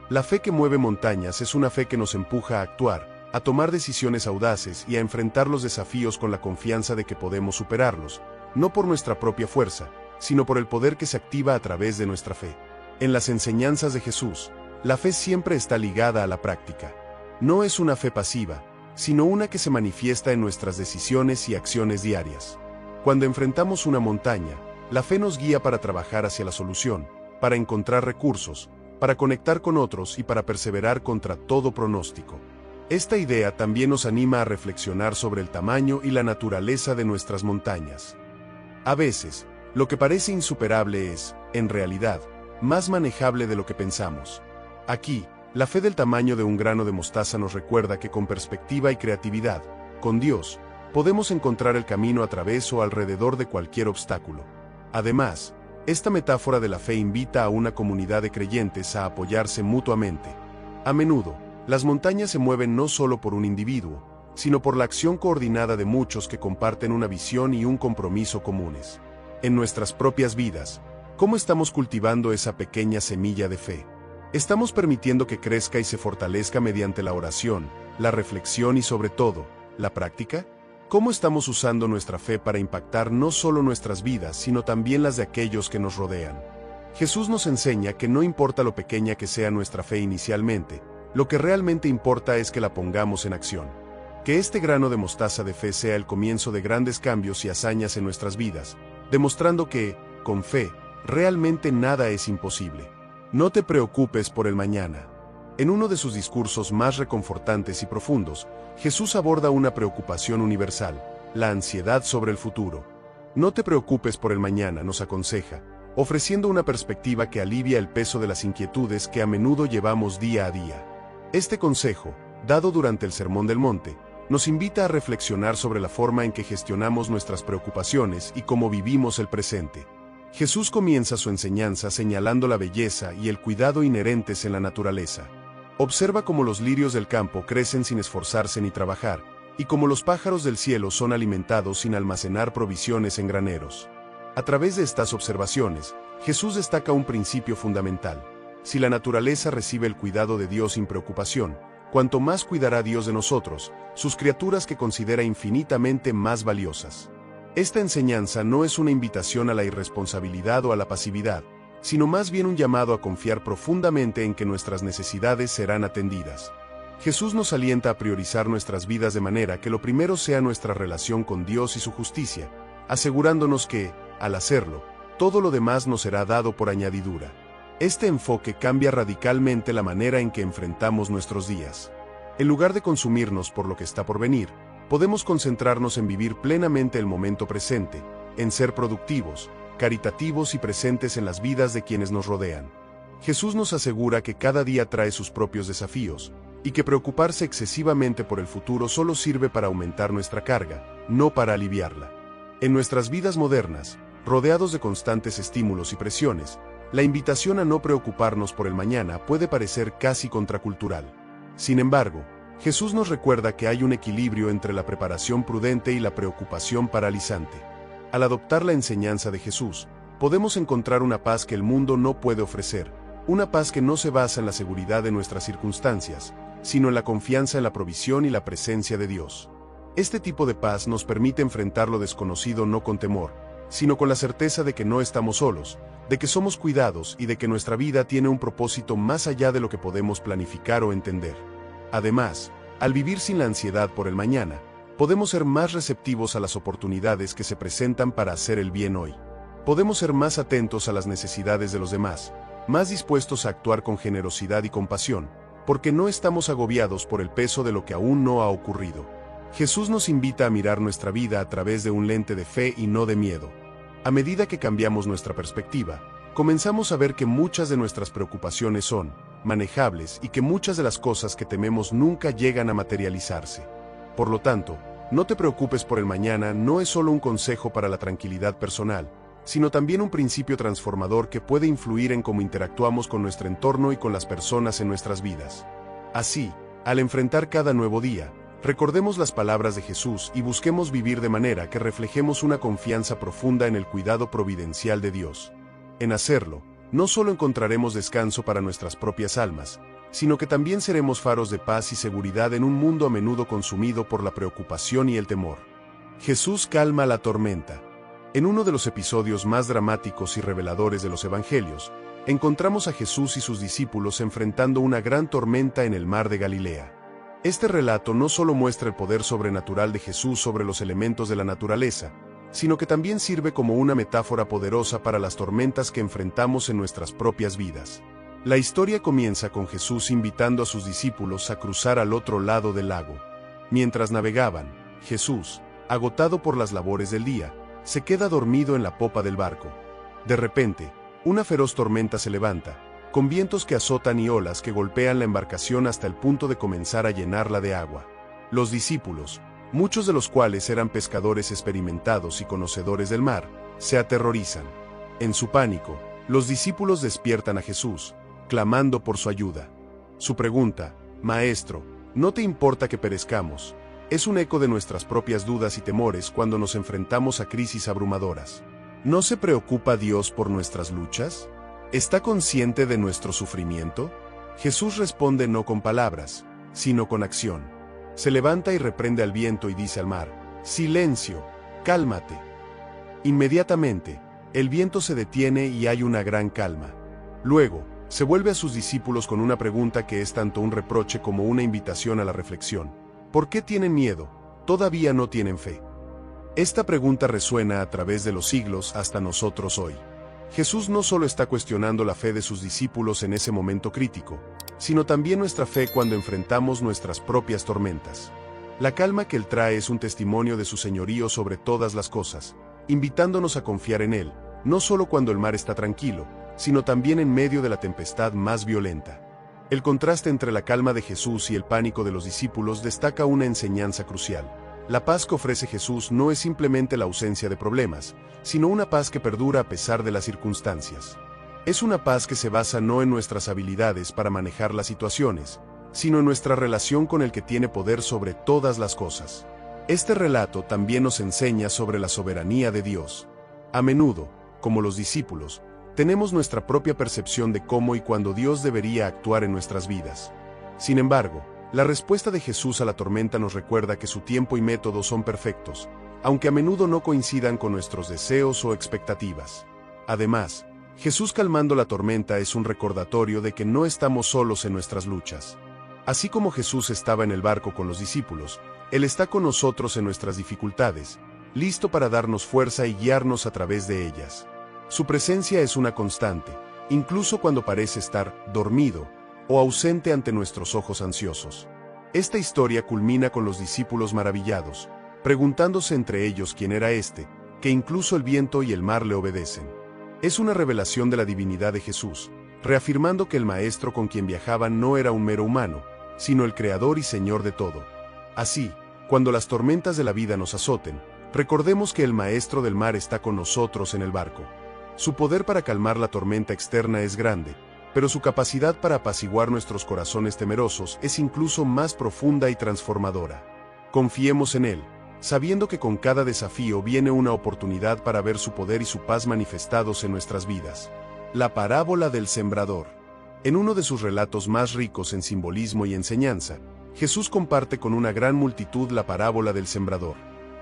La fe que mueve montañas es una fe que nos empuja a actuar, a tomar decisiones audaces y a enfrentar los desafíos con la confianza de que podemos superarlos, no por nuestra propia fuerza, sino por el poder que se activa a través de nuestra fe. En las enseñanzas de Jesús, la fe siempre está ligada a la práctica. No es una fe pasiva, sino una que se manifiesta en nuestras decisiones y acciones diarias. Cuando enfrentamos una montaña, la fe nos guía para trabajar hacia la solución, para encontrar recursos, para conectar con otros y para perseverar contra todo pronóstico. Esta idea también nos anima a reflexionar sobre el tamaño y la naturaleza de nuestras montañas. A veces, lo que parece insuperable es, en realidad, más manejable de lo que pensamos. Aquí, la fe del tamaño de un grano de mostaza nos recuerda que con perspectiva y creatividad, con Dios, podemos encontrar el camino a través o alrededor de cualquier obstáculo. Además, esta metáfora de la fe invita a una comunidad de creyentes a apoyarse mutuamente. A menudo, las montañas se mueven no solo por un individuo, sino por la acción coordinada de muchos que comparten una visión y un compromiso comunes. En nuestras propias vidas, ¿cómo estamos cultivando esa pequeña semilla de fe? ¿Estamos permitiendo que crezca y se fortalezca mediante la oración, la reflexión y sobre todo, la práctica? ¿Cómo estamos usando nuestra fe para impactar no solo nuestras vidas, sino también las de aquellos que nos rodean? Jesús nos enseña que no importa lo pequeña que sea nuestra fe inicialmente, lo que realmente importa es que la pongamos en acción. Que este grano de mostaza de fe sea el comienzo de grandes cambios y hazañas en nuestras vidas, demostrando que, con fe, realmente nada es imposible. No te preocupes por el mañana. En uno de sus discursos más reconfortantes y profundos, Jesús aborda una preocupación universal, la ansiedad sobre el futuro. No te preocupes por el mañana, nos aconseja, ofreciendo una perspectiva que alivia el peso de las inquietudes que a menudo llevamos día a día. Este consejo, dado durante el Sermón del Monte, nos invita a reflexionar sobre la forma en que gestionamos nuestras preocupaciones y cómo vivimos el presente. Jesús comienza su enseñanza señalando la belleza y el cuidado inherentes en la naturaleza. Observa cómo los lirios del campo crecen sin esforzarse ni trabajar, y cómo los pájaros del cielo son alimentados sin almacenar provisiones en graneros. A través de estas observaciones, Jesús destaca un principio fundamental. Si la naturaleza recibe el cuidado de Dios sin preocupación, cuanto más cuidará Dios de nosotros, sus criaturas que considera infinitamente más valiosas. Esta enseñanza no es una invitación a la irresponsabilidad o a la pasividad, sino más bien un llamado a confiar profundamente en que nuestras necesidades serán atendidas. Jesús nos alienta a priorizar nuestras vidas de manera que lo primero sea nuestra relación con Dios y su justicia, asegurándonos que, al hacerlo, todo lo demás nos será dado por añadidura. Este enfoque cambia radicalmente la manera en que enfrentamos nuestros días. En lugar de consumirnos por lo que está por venir, podemos concentrarnos en vivir plenamente el momento presente, en ser productivos, caritativos y presentes en las vidas de quienes nos rodean. Jesús nos asegura que cada día trae sus propios desafíos, y que preocuparse excesivamente por el futuro solo sirve para aumentar nuestra carga, no para aliviarla. En nuestras vidas modernas, rodeados de constantes estímulos y presiones, La invitación a no preocuparnos por el mañana puede parecer casi contracultural. Sin embargo, Jesús nos recuerda que hay un equilibrio entre la preparación prudente y la preocupación paralizante. Al adoptar la enseñanza de Jesús, podemos encontrar una paz que el mundo no puede ofrecer, una paz que no se basa en la seguridad de nuestras circunstancias, sino en la confianza en la provisión y la presencia de Dios. Este tipo de paz nos permite enfrentar lo desconocido no con temor, sino con la certeza de que no estamos solos, de que somos cuidados y de que nuestra vida tiene un propósito más allá de lo que podemos planificar o entender. Además, al vivir sin la ansiedad por el mañana, podemos ser más receptivos a las oportunidades que se presentan para hacer el bien hoy. Podemos ser más atentos a las necesidades de los demás, más dispuestos a actuar con generosidad y compasión, porque no estamos agobiados por el peso de lo que aún no ha ocurrido. Jesús nos invita a mirar nuestra vida a través de un lente de fe y no de miedo. A medida que cambiamos nuestra perspectiva, comenzamos a ver que muchas de nuestras preocupaciones son manejables y que muchas de las cosas que tememos nunca llegan a materializarse. Por lo tanto, no te preocupes por el mañana no es solo un consejo para la tranquilidad personal, sino también un principio transformador que puede influir en cómo interactuamos con nuestro entorno y con las personas en nuestras vidas. Así, al enfrentar cada nuevo día, recordemos las palabras de Jesús y busquemos vivir de manera que reflejemos una confianza profunda en el cuidado providencial de Dios. En hacerlo, no solo encontraremos descanso para nuestras propias almas, sino que también seremos faros de paz y seguridad en un mundo a menudo consumido por la preocupación y el temor. Jesús calma la tormenta. En uno de los episodios más dramáticos y reveladores de los Evangelios, encontramos a Jesús y sus discípulos enfrentando una gran tormenta en el mar de Galilea. Este relato no solo muestra el poder sobrenatural de Jesús sobre los elementos de la naturaleza, sino que también sirve como una metáfora poderosa para las tormentas que enfrentamos en nuestras propias vidas. La historia comienza con Jesús invitando a sus discípulos a cruzar al otro lado del lago. Mientras navegaban, Jesús, agotado por las labores del día, se queda dormido en la popa del barco. De repente, una feroz tormenta se levanta, con vientos que azotan y olas que golpean la embarcación hasta el punto de comenzar a llenarla de agua. Los discípulos, muchos de los cuales eran pescadores experimentados y conocedores del mar, se aterrorizan. En su pánico, los discípulos despiertan a Jesús, clamando por su ayuda. Su pregunta, «Maestro, ¿no te importa que perezcamos?», es un eco de nuestras propias dudas y temores cuando nos enfrentamos a crisis abrumadoras. ¿No se preocupa Dios por nuestras luchas? ¿Está consciente de nuestro sufrimiento? Jesús responde no con palabras, sino con acción. Se levanta y reprende al viento y dice al mar, «Silencio, cálmate». Inmediatamente, el viento se detiene y hay una gran calma. Luego, se vuelve a sus discípulos con una pregunta que es tanto un reproche como una invitación a la reflexión. ¿Por qué tienen miedo? ¿Todavía no tienen fe? Esta pregunta resuena a través de los siglos hasta nosotros hoy. Jesús no solo está cuestionando la fe de sus discípulos en ese momento crítico, sino también nuestra fe cuando enfrentamos nuestras propias tormentas. La calma que Él trae es un testimonio de su señorío sobre todas las cosas, invitándonos a confiar en Él, no solo cuando el mar está tranquilo, sino también en medio de la tempestad más violenta. El contraste entre la calma de Jesús y el pánico de los discípulos destaca una enseñanza crucial. La paz que ofrece Jesús no es simplemente la ausencia de problemas, sino una paz que perdura a pesar de las circunstancias. Es una paz que se basa no en nuestras habilidades para manejar las situaciones, sino en nuestra relación con el que tiene poder sobre todas las cosas. Este relato también nos enseña sobre la soberanía de Dios. A menudo, como los discípulos, tenemos nuestra propia percepción de cómo y cuándo Dios debería actuar en nuestras vidas. Sin embargo, la respuesta de Jesús a la tormenta nos recuerda que su tiempo y método son perfectos, aunque a menudo no coincidan con nuestros deseos o expectativas. Además, Jesús calmando la tormenta es un recordatorio de que no estamos solos en nuestras luchas. Así como Jesús estaba en el barco con los discípulos, Él está con nosotros en nuestras dificultades, listo para darnos fuerza y guiarnos a través de ellas. Su presencia es una constante, incluso cuando parece estar dormido o ausente ante nuestros ojos ansiosos. Esta historia culmina con los discípulos maravillados, preguntándose entre ellos quién era este, que incluso el viento y el mar le obedecen. Es una revelación de la divinidad de Jesús, reafirmando que el Maestro con quien viajaban no era un mero humano, sino el Creador y Señor de todo. Así, cuando las tormentas de la vida nos azoten, recordemos que el Maestro del mar está con nosotros en el barco. Su poder para calmar la tormenta externa es grande, pero su capacidad para apaciguar nuestros corazones temerosos es incluso más profunda y transformadora. Confiemos en Él, sabiendo que con cada desafío viene una oportunidad para ver su poder y su paz manifestados en nuestras vidas. La parábola del sembrador. En uno de sus relatos más ricos en simbolismo y enseñanza, Jesús comparte con una gran multitud la parábola del sembrador.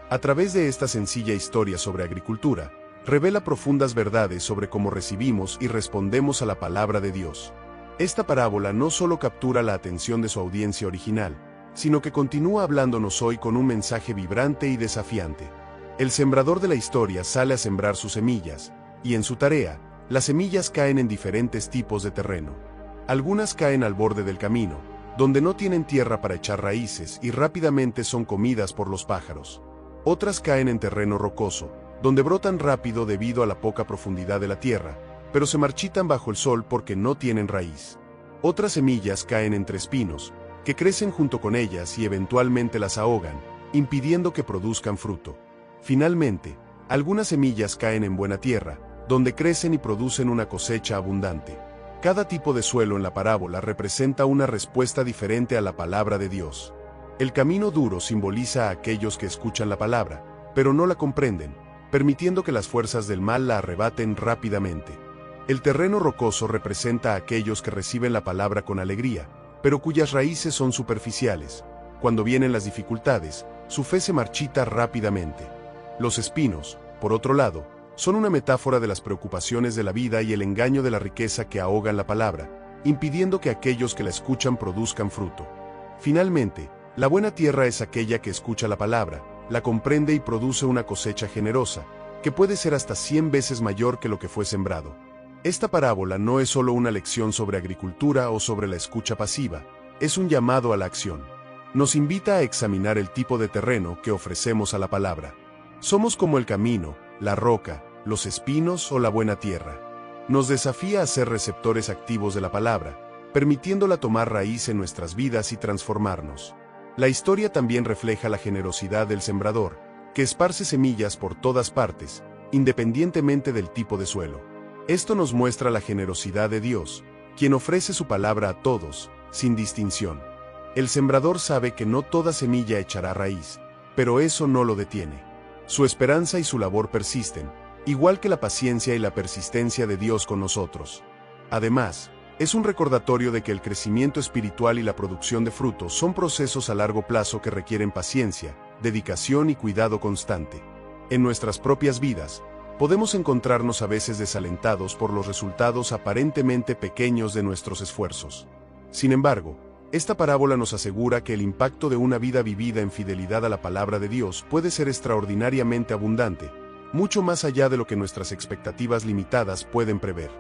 A través de esta sencilla historia sobre agricultura, revela profundas verdades sobre cómo recibimos y respondemos a la palabra de Dios. Esta parábola no solo captura la atención de su audiencia original, sino que continúa hablándonos hoy con un mensaje vibrante y desafiante. El sembrador de la historia sale a sembrar sus semillas, y en su tarea, las semillas caen en diferentes tipos de terreno. Algunas caen al borde del camino, donde no tienen tierra para echar raíces y rápidamente son comidas por los pájaros. Otras caen en terreno rocoso, donde brotan rápido debido a la poca profundidad de la tierra, pero se marchitan bajo el sol porque no tienen raíz. Otras semillas caen entre espinos, que crecen junto con ellas y eventualmente las ahogan, impidiendo que produzcan fruto. Finalmente, algunas semillas caen en buena tierra, donde crecen y producen una cosecha abundante. Cada tipo de suelo en la parábola representa una respuesta diferente a la palabra de Dios. El camino duro simboliza a aquellos que escuchan la palabra, pero no la comprenden, permitiendo que las fuerzas del mal la arrebaten rápidamente. El terreno rocoso representa a aquellos que reciben la palabra con alegría, pero cuyas raíces son superficiales. Cuando vienen las dificultades, su fe se marchita rápidamente. Los espinos, por otro lado, son una metáfora de las preocupaciones de la vida y el engaño de la riqueza que ahogan la palabra, impidiendo que aquellos que la escuchan produzcan fruto. Finalmente, la buena tierra es aquella que escucha la palabra, la comprende y produce una cosecha generosa, que puede ser hasta 100 veces mayor que lo que fue sembrado. Esta parábola no es solo una lección sobre agricultura o sobre la escucha pasiva, es un llamado a la acción. Nos invita a examinar el tipo de terreno que ofrecemos a la palabra. Somos como el camino, la roca, los espinos o la buena tierra. Nos desafía a ser receptores activos de la palabra, permitiéndola tomar raíz en nuestras vidas y transformarnos. La historia también refleja la generosidad del sembrador, que esparce semillas por todas partes, independientemente del tipo de suelo. Esto nos muestra la generosidad de Dios, quien ofrece su palabra a todos, sin distinción. El sembrador sabe que no toda semilla echará raíz, pero eso no lo detiene. Su esperanza y su labor persisten, igual que la paciencia y la persistencia de Dios con nosotros. Además, es un recordatorio de que el crecimiento espiritual y la producción de frutos son procesos a largo plazo que requieren paciencia, dedicación y cuidado constante. En nuestras propias vidas, podemos encontrarnos a veces desalentados por los resultados aparentemente pequeños de nuestros esfuerzos. Sin embargo, esta parábola nos asegura que el impacto de una vida vivida en fidelidad a la palabra de Dios puede ser extraordinariamente abundante, mucho más allá de lo que nuestras expectativas limitadas pueden prever.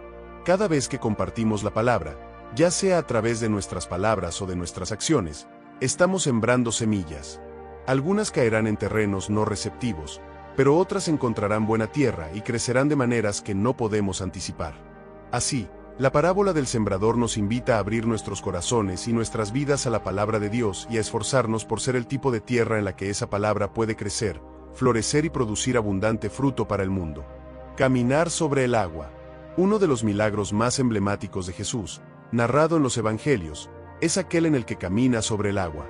Cada vez que compartimos la palabra, ya sea a través de nuestras palabras o de nuestras acciones, estamos sembrando semillas. Algunas caerán en terrenos no receptivos, pero otras encontrarán buena tierra y crecerán de maneras que no podemos anticipar. Así, la parábola del sembrador nos invita a abrir nuestros corazones y nuestras vidas a la palabra de Dios y a esforzarnos por ser el tipo de tierra en la que esa palabra puede crecer, florecer y producir abundante fruto para el mundo. Caminar sobre el agua. Uno de los milagros más emblemáticos de Jesús, narrado en los Evangelios, es aquel en el que camina sobre el agua.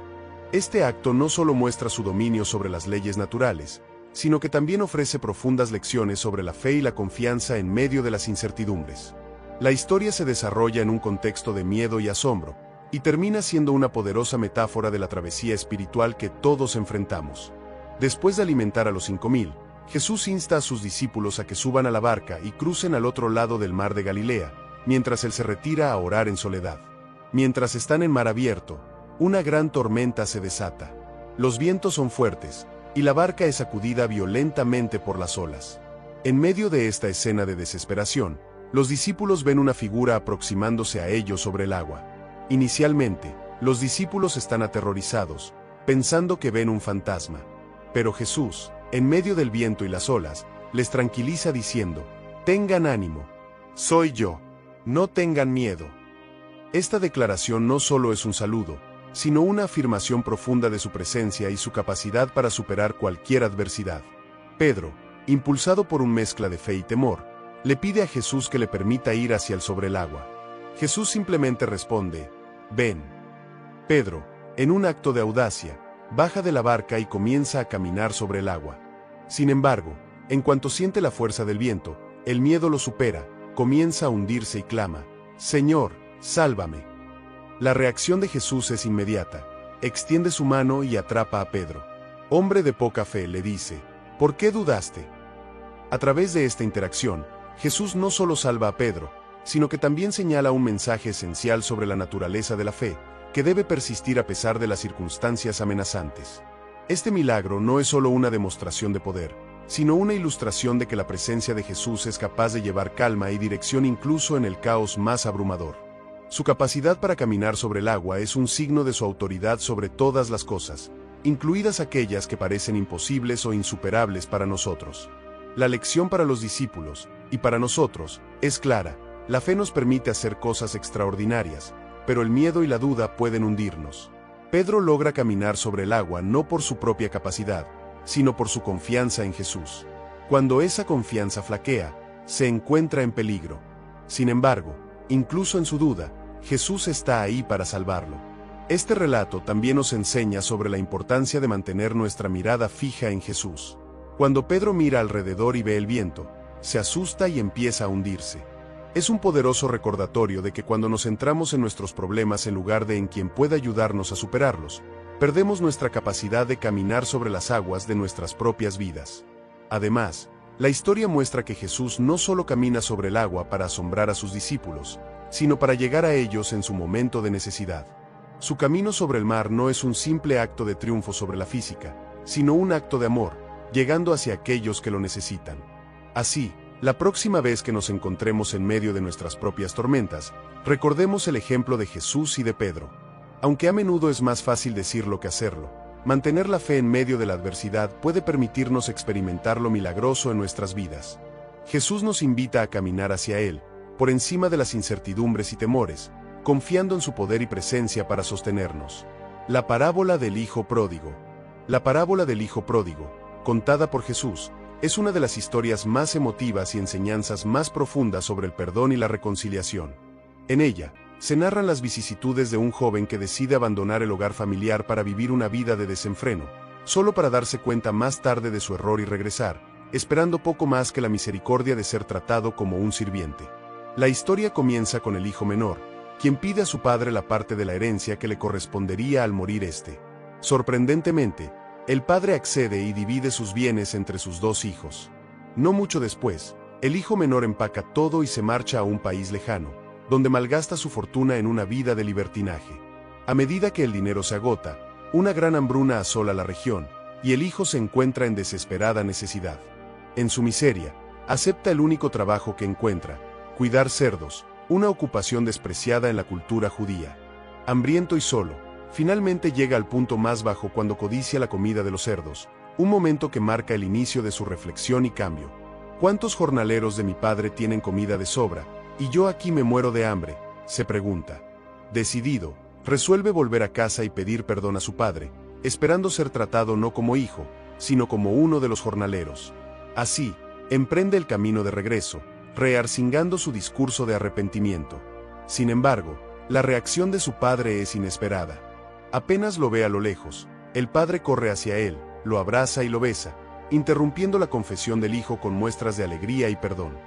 Este acto no solo muestra su dominio sobre las leyes naturales, sino que también ofrece profundas lecciones sobre la fe y la confianza en medio de las incertidumbres. La historia se desarrolla en un contexto de miedo y asombro, y termina siendo una poderosa metáfora de la travesía espiritual que todos enfrentamos. Después de alimentar a los 5000, Jesús insta a sus discípulos a que suban a la barca y crucen al otro lado del mar de Galilea, mientras él se retira a orar en soledad. Mientras están en mar abierto, una gran tormenta se desata. Los vientos son fuertes, y la barca es sacudida violentamente por las olas. En medio de esta escena de desesperación, los discípulos ven una figura aproximándose a ellos sobre el agua. Inicialmente, los discípulos están aterrorizados, pensando que ven un fantasma. Pero Jesús, en medio del viento y las olas, les tranquiliza diciendo: «Tengan ánimo. Soy yo. No tengan miedo». Esta declaración no solo es un saludo, sino una afirmación profunda de su presencia y su capacidad para superar cualquier adversidad. Pedro, impulsado por una mezcla de fe y temor, Le pide a Jesús que le permita ir hacia él sobre el agua. Jesús simplemente responde, ven. Pedro, en un acto de audacia, baja de la barca y comienza a caminar sobre el agua. Sin embargo, en cuanto siente la fuerza del viento, el miedo lo supera, comienza a hundirse y clama, Señor, sálvame. La reacción de Jesús es inmediata. Extiende su mano y atrapa a Pedro. Hombre de poca fe, le dice, ¿por qué dudaste? A través de esta interacción, Jesús no solo salva a Pedro, sino que también señala un mensaje esencial sobre la naturaleza de la fe, que debe persistir a pesar de las circunstancias amenazantes. Este milagro no es solo una demostración de poder, sino una ilustración de que la presencia de Jesús es capaz de llevar calma y dirección incluso en el caos más abrumador. Su capacidad para caminar sobre el agua es un signo de su autoridad sobre todas las cosas, incluidas aquellas que parecen imposibles o insuperables para nosotros. La lección para los discípulos, y para nosotros, es clara. La fe nos permite hacer cosas extraordinarias, pero el miedo y la duda pueden hundirnos. Pedro logra caminar sobre el agua no por su propia capacidad, sino por su confianza en Jesús. Cuando esa confianza flaquea, se encuentra en peligro. Sin embargo, incluso en su duda, Jesús está ahí para salvarlo. Este relato también nos enseña sobre la importancia de mantener nuestra mirada fija en Jesús. Cuando Pedro mira alrededor y ve el viento, se asusta y empieza a hundirse. Es un poderoso recordatorio de que cuando nos centramos en nuestros problemas en lugar de en quien pueda ayudarnos a superarlos, perdemos nuestra capacidad de caminar sobre las aguas de nuestras propias vidas. Además, la historia muestra que Jesús no solo camina sobre el agua para asombrar a sus discípulos, sino para llegar a ellos en su momento de necesidad. Su camino sobre el mar no es un simple acto de triunfo sobre la física, sino un acto de amor, llegando hacia aquellos que lo necesitan. Así, la próxima vez que nos encontremos en medio de nuestras propias tormentas, recordemos el ejemplo de Jesús y de Pedro. Aunque a menudo es más fácil decirlo que hacerlo, mantener la fe en medio de la adversidad puede permitirnos experimentar lo milagroso en nuestras vidas. Jesús nos invita a caminar hacia Él, por encima de las incertidumbres y temores, confiando en su poder y presencia para sostenernos. La parábola del Hijo Pródigo. La parábola del Hijo Pródigo, contada por Jesús, es una de las historias más emotivas y enseñanzas más profundas sobre el perdón y la reconciliación. En ella, se narran las vicisitudes de un joven que decide abandonar el hogar familiar para vivir una vida de desenfreno, solo para darse cuenta más tarde de su error y regresar, esperando poco más que la misericordia de ser tratado como un sirviente. La historia comienza con el hijo menor, quien pide a su padre la parte de la herencia que le correspondería al morir éste. Sorprendentemente, el padre accede y divide sus bienes entre sus dos hijos. No mucho después, el hijo menor empaca todo y se marcha a un país lejano, donde malgasta su fortuna en una vida de libertinaje. A medida que el dinero se agota, una gran hambruna asola la región, y el hijo se encuentra en desesperada necesidad. En su miseria, acepta el único trabajo que encuentra: cuidar cerdos, una ocupación despreciada en la cultura judía. Hambriento y solo, finalmente llega al punto más bajo cuando codicia la comida de los cerdos, un momento que marca el inicio de su reflexión y cambio. ¿Cuántos jornaleros de mi padre tienen comida de sobra, y yo aquí me muero de hambre?, se pregunta. Decidido, resuelve volver a casa y pedir perdón a su padre, esperando ser tratado no como hijo, sino como uno de los jornaleros. Así, emprende el camino de regreso, rearcingando su discurso de arrepentimiento. Sin embargo, la reacción de su padre es inesperada. Apenas lo ve a lo lejos, el padre corre hacia él, lo abraza y lo besa, interrumpiendo la confesión del hijo con muestras de alegría y perdón.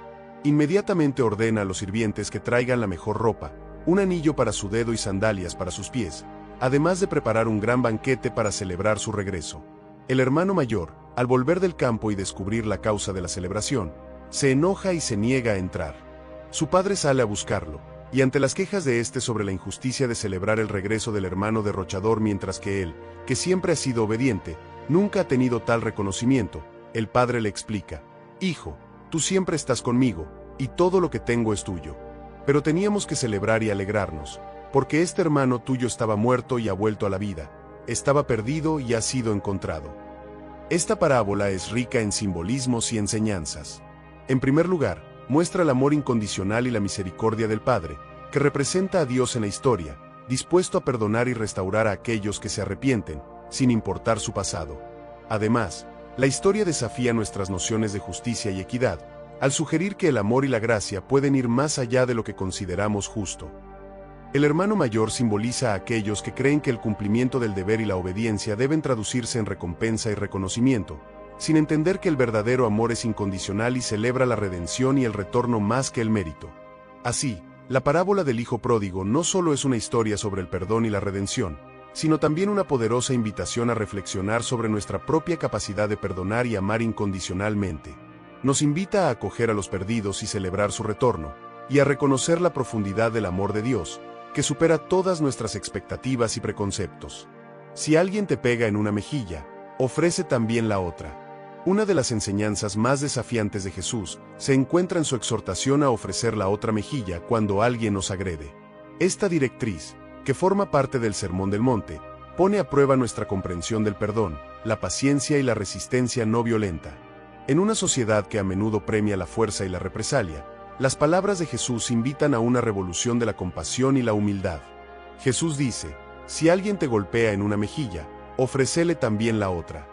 Inmediatamente ordena a los sirvientes que traigan la mejor ropa, un anillo para su dedo y sandalias para sus pies, además de preparar un gran banquete para celebrar su regreso. El hermano mayor, al volver del campo y descubrir la causa de la celebración, se enoja y se niega a entrar. Su padre sale a buscarlo, y ante las quejas de este sobre la injusticia de celebrar el regreso del hermano derrochador mientras que él, que siempre ha sido obediente, nunca ha tenido tal reconocimiento, el padre le explica: «Hijo, tú siempre estás conmigo, y todo lo que tengo es tuyo. Pero teníamos que celebrar y alegrarnos, porque este hermano tuyo estaba muerto y ha vuelto a la vida, estaba perdido y ha sido encontrado». Esta parábola es rica en simbolismos y enseñanzas. En primer lugar, muestra el amor incondicional y la misericordia del Padre, que representa a Dios en la historia, dispuesto a perdonar y restaurar a aquellos que se arrepienten, sin importar su pasado. Además, la historia desafía nuestras nociones de justicia y equidad, al sugerir que el amor y la gracia pueden ir más allá de lo que consideramos justo. El hermano mayor simboliza a aquellos que creen que el cumplimiento del deber y la obediencia deben traducirse en recompensa y reconocimiento, sin entender que el verdadero amor es incondicional y celebra la redención y el retorno más que el mérito. Así, la parábola del Hijo Pródigo no solo es una historia sobre el perdón y la redención, sino también una poderosa invitación a reflexionar sobre nuestra propia capacidad de perdonar y amar incondicionalmente. Nos invita a acoger a los perdidos y celebrar su retorno, y a reconocer la profundidad del amor de Dios, que supera todas nuestras expectativas y preconceptos. Si alguien te pega en una mejilla, ofrece también la otra. Una de las enseñanzas más desafiantes de Jesús se encuentra en su exhortación a ofrecer la otra mejilla cuando alguien nos agrede. Esta directriz, que forma parte del Sermón del Monte, pone a prueba nuestra comprensión del perdón, la paciencia y la resistencia no violenta. En una sociedad que a menudo premia la fuerza y la represalia, las palabras de Jesús invitan a una revolución de la compasión y la humildad. Jesús dice, si alguien te golpea en una mejilla, ofrécele también la otra.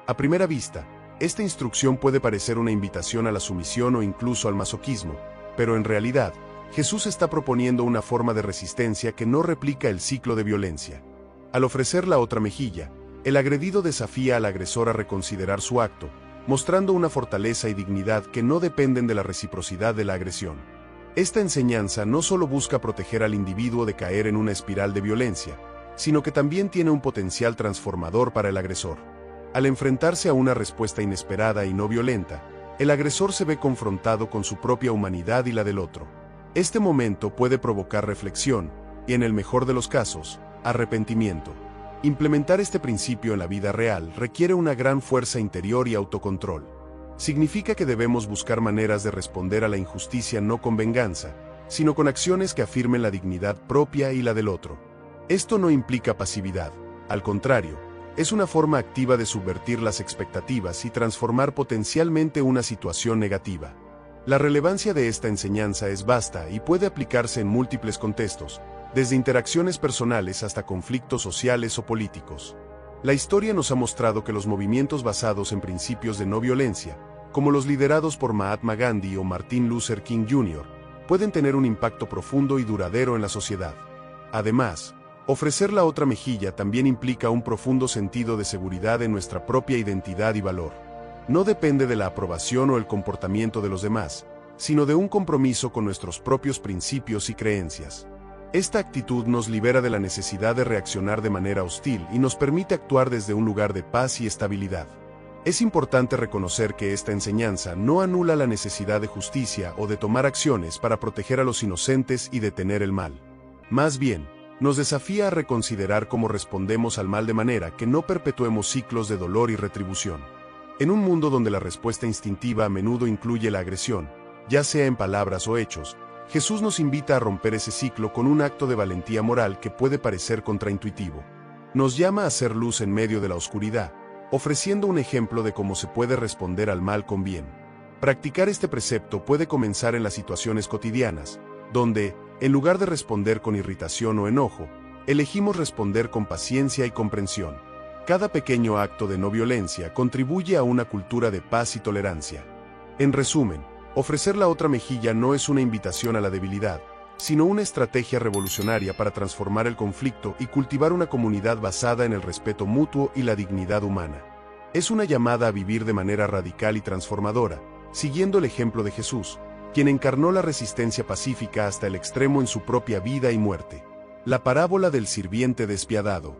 A primera vista, esta instrucción puede parecer una invitación a la sumisión o incluso al masoquismo, pero en realidad, Jesús está proponiendo una forma de resistencia que no replica el ciclo de violencia. Al ofrecer la otra mejilla, el agredido desafía al agresor a reconsiderar su acto, mostrando una fortaleza y dignidad que no dependen de la reciprocidad de la agresión. Esta enseñanza no solo busca proteger al individuo de caer en una espiral de violencia, sino que también tiene un potencial transformador para el agresor. Al enfrentarse a una respuesta inesperada y no violenta, el agresor se ve confrontado con su propia humanidad y la del otro. Este momento puede provocar reflexión, y en el mejor de los casos, arrepentimiento. Implementar este principio en la vida real requiere una gran fuerza interior y autocontrol. Significa que debemos buscar maneras de responder a la injusticia no con venganza, sino con acciones que afirmen la dignidad propia y la del otro. Esto no implica pasividad, al contrario, es una forma activa de subvertir las expectativas y transformar potencialmente una situación negativa. La relevancia de esta enseñanza es vasta y puede aplicarse en múltiples contextos, desde interacciones personales hasta conflictos sociales o políticos. La historia nos ha mostrado que los movimientos basados en principios de no violencia, como los liderados por Mahatma Gandhi o Martin Luther King Jr., pueden tener un impacto profundo y duradero en la sociedad. Además, ofrecer la otra mejilla también implica un profundo sentido de seguridad en nuestra propia identidad y valor. No depende de la aprobación o el comportamiento de los demás, sino de un compromiso con nuestros propios principios y creencias. Esta actitud nos libera de la necesidad de reaccionar de manera hostil y nos permite actuar desde un lugar de paz y estabilidad. Es importante reconocer que esta enseñanza no anula la necesidad de justicia o de tomar acciones para proteger a los inocentes y detener el mal. Más bien, nos desafía a reconsiderar cómo respondemos al mal de manera que no perpetuemos ciclos de dolor y retribución. En un mundo donde la respuesta instintiva a menudo incluye la agresión, ya sea en palabras o hechos, Jesús nos invita a romper ese ciclo con un acto de valentía moral que puede parecer contraintuitivo. Nos llama a ser luz en medio de la oscuridad, ofreciendo un ejemplo de cómo se puede responder al mal con bien. Practicar este precepto puede comenzar en las situaciones cotidianas, donde, en lugar de responder con irritación o enojo, elegimos responder con paciencia y comprensión. Cada pequeño acto de no violencia contribuye a una cultura de paz y tolerancia. En resumen, ofrecer la otra mejilla no es una invitación a la debilidad, sino una estrategia revolucionaria para transformar el conflicto y cultivar una comunidad basada en el respeto mutuo y la dignidad humana. Es una llamada a vivir de manera radical y transformadora, siguiendo el ejemplo de Jesús, quien encarnó la resistencia pacífica hasta el extremo en su propia vida y muerte. La parábola del sirviente despiadado.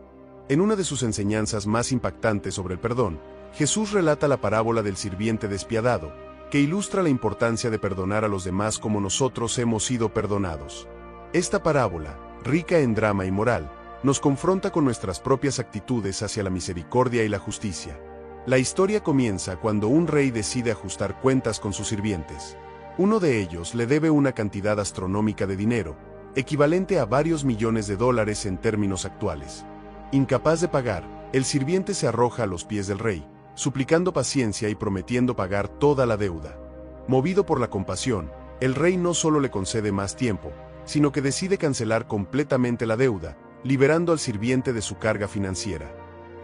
En una de sus enseñanzas más impactantes sobre el perdón, Jesús relata la parábola del sirviente despiadado, que ilustra la importancia de perdonar a los demás como nosotros hemos sido perdonados. Esta parábola, rica en drama y moral, nos confronta con nuestras propias actitudes hacia la misericordia y la justicia. La historia comienza cuando un rey decide ajustar cuentas con sus sirvientes. Uno de ellos le debe una cantidad astronómica de dinero, equivalente a varios millones de dólares en términos actuales. Incapaz de pagar, el sirviente se arroja a los pies del rey, suplicando paciencia y prometiendo pagar toda la deuda. Movido por la compasión, el rey no solo le concede más tiempo, sino que decide cancelar completamente la deuda, liberando al sirviente de su carga financiera.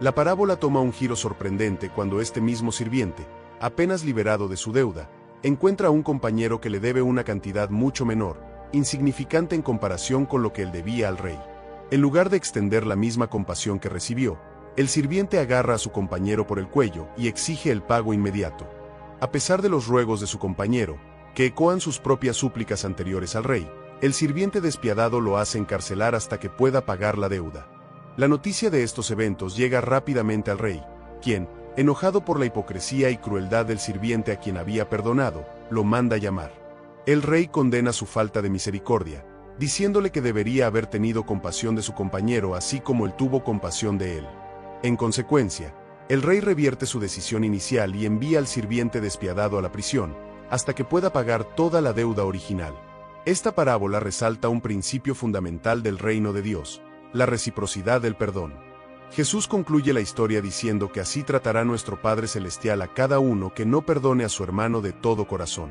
La parábola toma un giro sorprendente cuando este mismo sirviente, apenas liberado de su deuda, encuentra a un compañero que le debe una cantidad mucho menor, insignificante en comparación con lo que él debía al rey. En lugar de extender la misma compasión que recibió, el sirviente agarra a su compañero por el cuello y exige el pago inmediato. A pesar de los ruegos de su compañero, que ecoan sus propias súplicas anteriores al rey, el sirviente despiadado lo hace encarcelar hasta que pueda pagar la deuda. La noticia de estos eventos llega rápidamente al rey, quien, enojado por la hipocresía y crueldad del sirviente a quien había perdonado, lo manda llamar. El rey condena su falta de misericordia, diciéndole que debería haber tenido compasión de su compañero así como él tuvo compasión de él. En consecuencia, el rey revierte su decisión inicial y envía al sirviente despiadado a la prisión, hasta que pueda pagar toda la deuda original. Esta parábola resalta un principio fundamental del reino de Dios, la reciprocidad del perdón. Jesús concluye la historia diciendo que así tratará nuestro Padre Celestial a cada uno que no perdone a su hermano de todo corazón.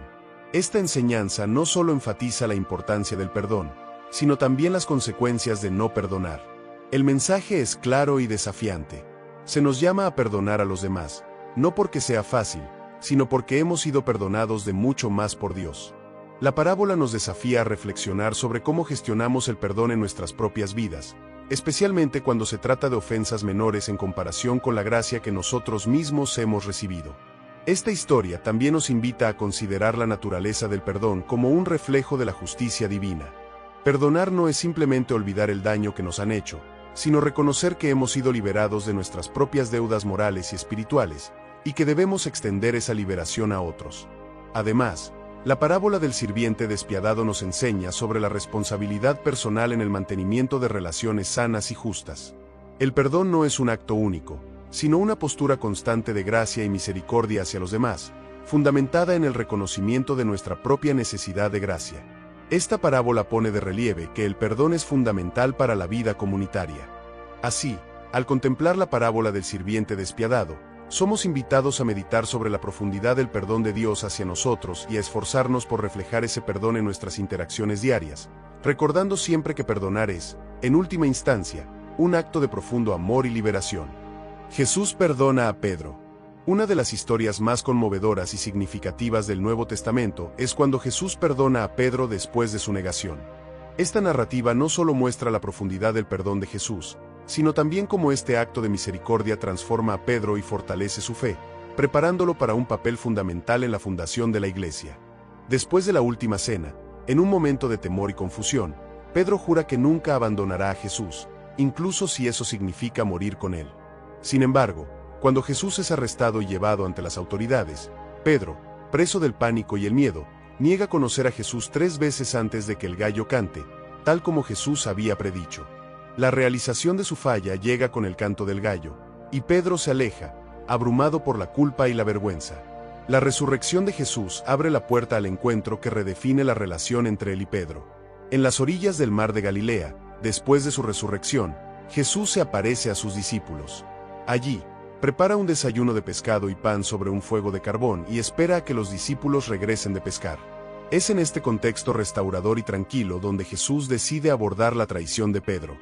Esta enseñanza no solo enfatiza la importancia del perdón, sino también las consecuencias de no perdonar. El mensaje es claro y desafiante. Se nos llama a perdonar a los demás, no porque sea fácil, sino porque hemos sido perdonados de mucho más por Dios. La parábola nos desafía a reflexionar sobre cómo gestionamos el perdón en nuestras propias vidas, especialmente cuando se trata de ofensas menores en comparación con la gracia que nosotros mismos hemos recibido. Esta historia también nos invita a considerar la naturaleza del perdón como un reflejo de la justicia divina. Perdonar no es simplemente olvidar el daño que nos han hecho, sino reconocer que hemos sido liberados de nuestras propias deudas morales y espirituales, y que debemos extender esa liberación a otros. Además, la parábola del sirviente despiadado nos enseña sobre la responsabilidad personal en el mantenimiento de relaciones sanas y justas. El perdón no es un acto único, sino una postura constante de gracia y misericordia hacia los demás, fundamentada en el reconocimiento de nuestra propia necesidad de gracia. Esta parábola pone de relieve que el perdón es fundamental para la vida comunitaria. Así, al contemplar la parábola del sirviente despiadado, somos invitados a meditar sobre la profundidad del perdón de Dios hacia nosotros y a esforzarnos por reflejar ese perdón en nuestras interacciones diarias, recordando siempre que perdonar es, en última instancia, un acto de profundo amor y liberación. Jesús perdona a Pedro. Una de las historias más conmovedoras y significativas del Nuevo Testamento es cuando Jesús perdona a Pedro después de su negación. Esta narrativa no solo muestra la profundidad del perdón de Jesús, sino también cómo este acto de misericordia transforma a Pedro y fortalece su fe, preparándolo para un papel fundamental en la fundación de la Iglesia. Después de la última cena, en un momento de temor y confusión, Pedro jura que nunca abandonará a Jesús, incluso si eso significa morir con él. Sin embargo, cuando Jesús es arrestado y llevado ante las autoridades, Pedro, preso del pánico y el miedo, niega conocer a Jesús 3 veces antes de que el gallo cante, tal como Jesús había predicho. La realización de su falla llega con el canto del gallo, y Pedro se aleja, abrumado por la culpa y la vergüenza. La resurrección de Jesús abre la puerta al encuentro que redefine la relación entre él y Pedro. En las orillas del mar de Galilea, después de su resurrección, Jesús se aparece a sus discípulos. Allí, prepara un desayuno de pescado y pan sobre un fuego de carbón y espera a que los discípulos regresen de pescar. Es en este contexto restaurador y tranquilo donde Jesús decide abordar la traición de Pedro.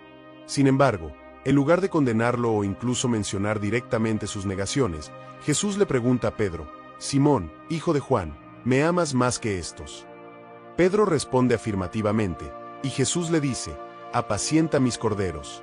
Sin embargo, en lugar de condenarlo o incluso mencionar directamente sus negaciones, Jesús le pregunta a Pedro: «Simón, hijo de Juan, ¿me amas más que estos?». Pedro responde afirmativamente, y Jesús le dice: «Apacienta mis corderos».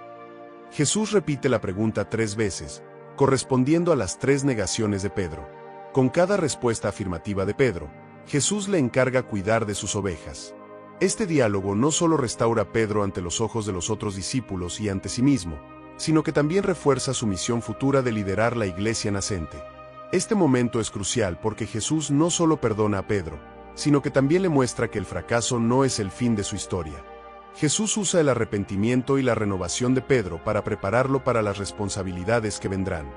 Jesús repite la pregunta 3 veces, correspondiendo a las 3 negaciones de Pedro. Con cada respuesta afirmativa de Pedro, Jesús le encarga cuidar de sus ovejas. Este diálogo no solo restaura a Pedro ante los ojos de los otros discípulos y ante sí mismo, sino que también refuerza su misión futura de liderar la iglesia nacente. Este momento es crucial porque Jesús no solo perdona a Pedro, sino que también le muestra que el fracaso no es el fin de su historia. Jesús usa el arrepentimiento y la renovación de Pedro para prepararlo para las responsabilidades que vendrán.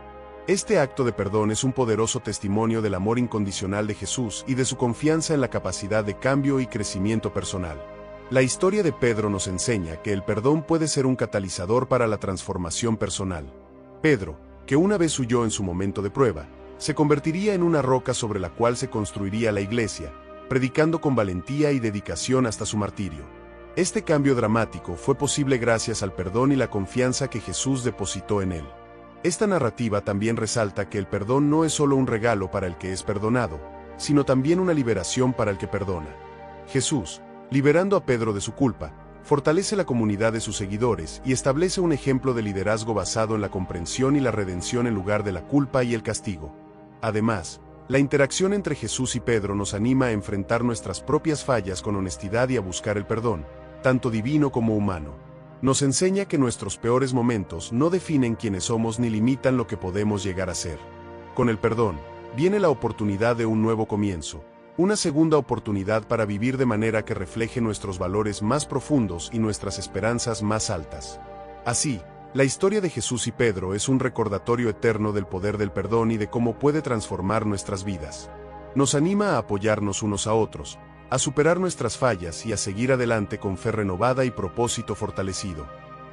Este acto de perdón es un poderoso testimonio del amor incondicional de Jesús y de su confianza en la capacidad de cambio y crecimiento personal. La historia de Pedro nos enseña que el perdón puede ser un catalizador para la transformación personal. Pedro, que una vez huyó en su momento de prueba, se convertiría en una roca sobre la cual se construiría la iglesia, predicando con valentía y dedicación hasta su martirio. Este cambio dramático fue posible gracias al perdón y la confianza que Jesús depositó en él. Esta narrativa también resalta que el perdón no es solo un regalo para el que es perdonado, sino también una liberación para el que perdona. Jesús, liberando a Pedro de su culpa, fortalece la comunidad de sus seguidores y establece un ejemplo de liderazgo basado en la comprensión y la redención en lugar de la culpa y el castigo. Además, la interacción entre Jesús y Pedro nos anima a enfrentar nuestras propias fallas con honestidad y a buscar el perdón, tanto divino como humano. Nos enseña que nuestros peores momentos no definen quiénes somos ni limitan lo que podemos llegar a ser. Con el perdón, viene la oportunidad de un nuevo comienzo, una segunda oportunidad para vivir de manera que refleje nuestros valores más profundos y nuestras esperanzas más altas. Así, la historia de Jesús y Pedro es un recordatorio eterno del poder del perdón y de cómo puede transformar nuestras vidas. Nos anima a apoyarnos unos a otros, a superar nuestras fallas y a seguir adelante con fe renovada y propósito fortalecido.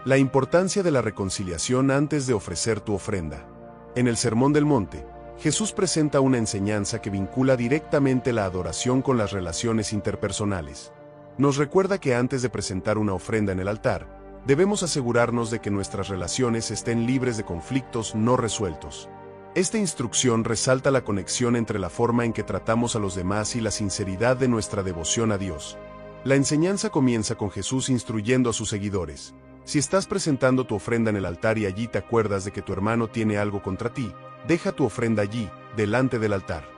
La importancia de la reconciliación antes de ofrecer tu ofrenda. En el Sermón del Monte, Jesús presenta una enseñanza que vincula directamente la adoración con las relaciones interpersonales. Nos recuerda que antes de presentar una ofrenda en el altar, debemos asegurarnos de que nuestras relaciones estén libres de conflictos no resueltos. Esta instrucción resalta la conexión entre la forma en que tratamos a los demás y la sinceridad de nuestra devoción a Dios. La enseñanza comienza con Jesús instruyendo a sus seguidores: si estás presentando tu ofrenda en el altar y allí te acuerdas de que tu hermano tiene algo contra ti, deja tu ofrenda allí, delante del altar.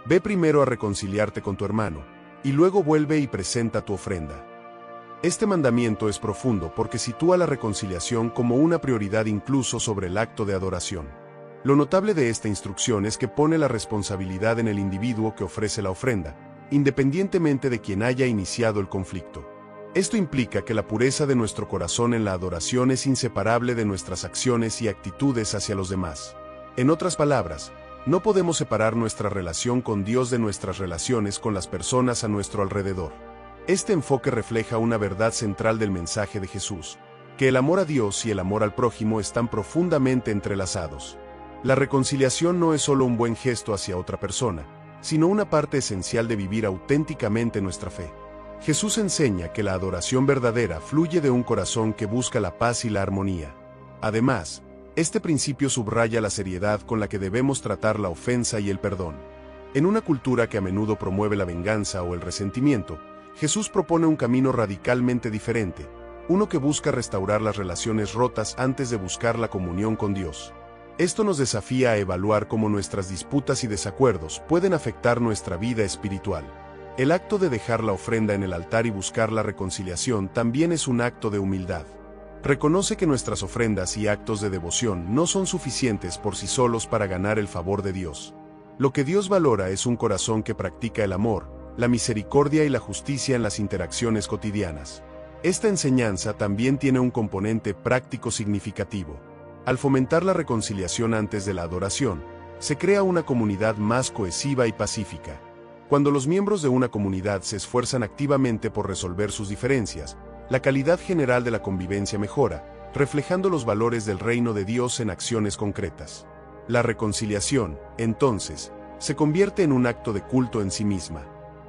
Ve primero a reconciliarte con tu hermano, y luego vuelve y presenta tu ofrenda. Este mandamiento es profundo porque sitúa la reconciliación como una prioridad incluso sobre el acto de adoración. Lo notable de esta instrucción es que pone la responsabilidad en el individuo que ofrece la ofrenda, independientemente de quien haya iniciado el conflicto. Esto implica que la pureza de nuestro corazón en la adoración es inseparable de nuestras acciones y actitudes hacia los demás. En otras palabras, no podemos separar nuestra relación con Dios de nuestras relaciones con las personas a nuestro alrededor. Este enfoque refleja una verdad central del mensaje de Jesús, que el amor a Dios y el amor al prójimo están profundamente entrelazados. La reconciliación no es solo un buen gesto hacia otra persona, sino una parte esencial de vivir auténticamente nuestra fe. Jesús enseña que la adoración verdadera fluye de un corazón que busca la paz y la armonía. Además, este principio subraya la seriedad con la que debemos tratar la ofensa y el perdón. En una cultura que a menudo promueve la venganza o el resentimiento, Jesús propone un camino radicalmente diferente, uno que busca restaurar las relaciones rotas antes de buscar la comunión con Dios. Esto nos desafía a evaluar cómo nuestras disputas y desacuerdos pueden afectar nuestra vida espiritual. El acto de dejar la ofrenda en el altar y buscar la reconciliación también es un acto de humildad. Reconoce que nuestras ofrendas y actos de devoción no son suficientes por sí solos para ganar el favor de Dios. Lo que Dios valora es un corazón que practica el amor, la misericordia y la justicia en las interacciones cotidianas. Esta enseñanza también tiene un componente práctico significativo. Al fomentar la reconciliación antes de la adoración, se crea una comunidad más cohesiva y pacífica. Cuando los miembros de una comunidad se esfuerzan activamente por resolver sus diferencias, la calidad general de la convivencia mejora, reflejando los valores del reino de Dios en acciones concretas. La reconciliación, entonces, se convierte en un acto de culto en sí misma.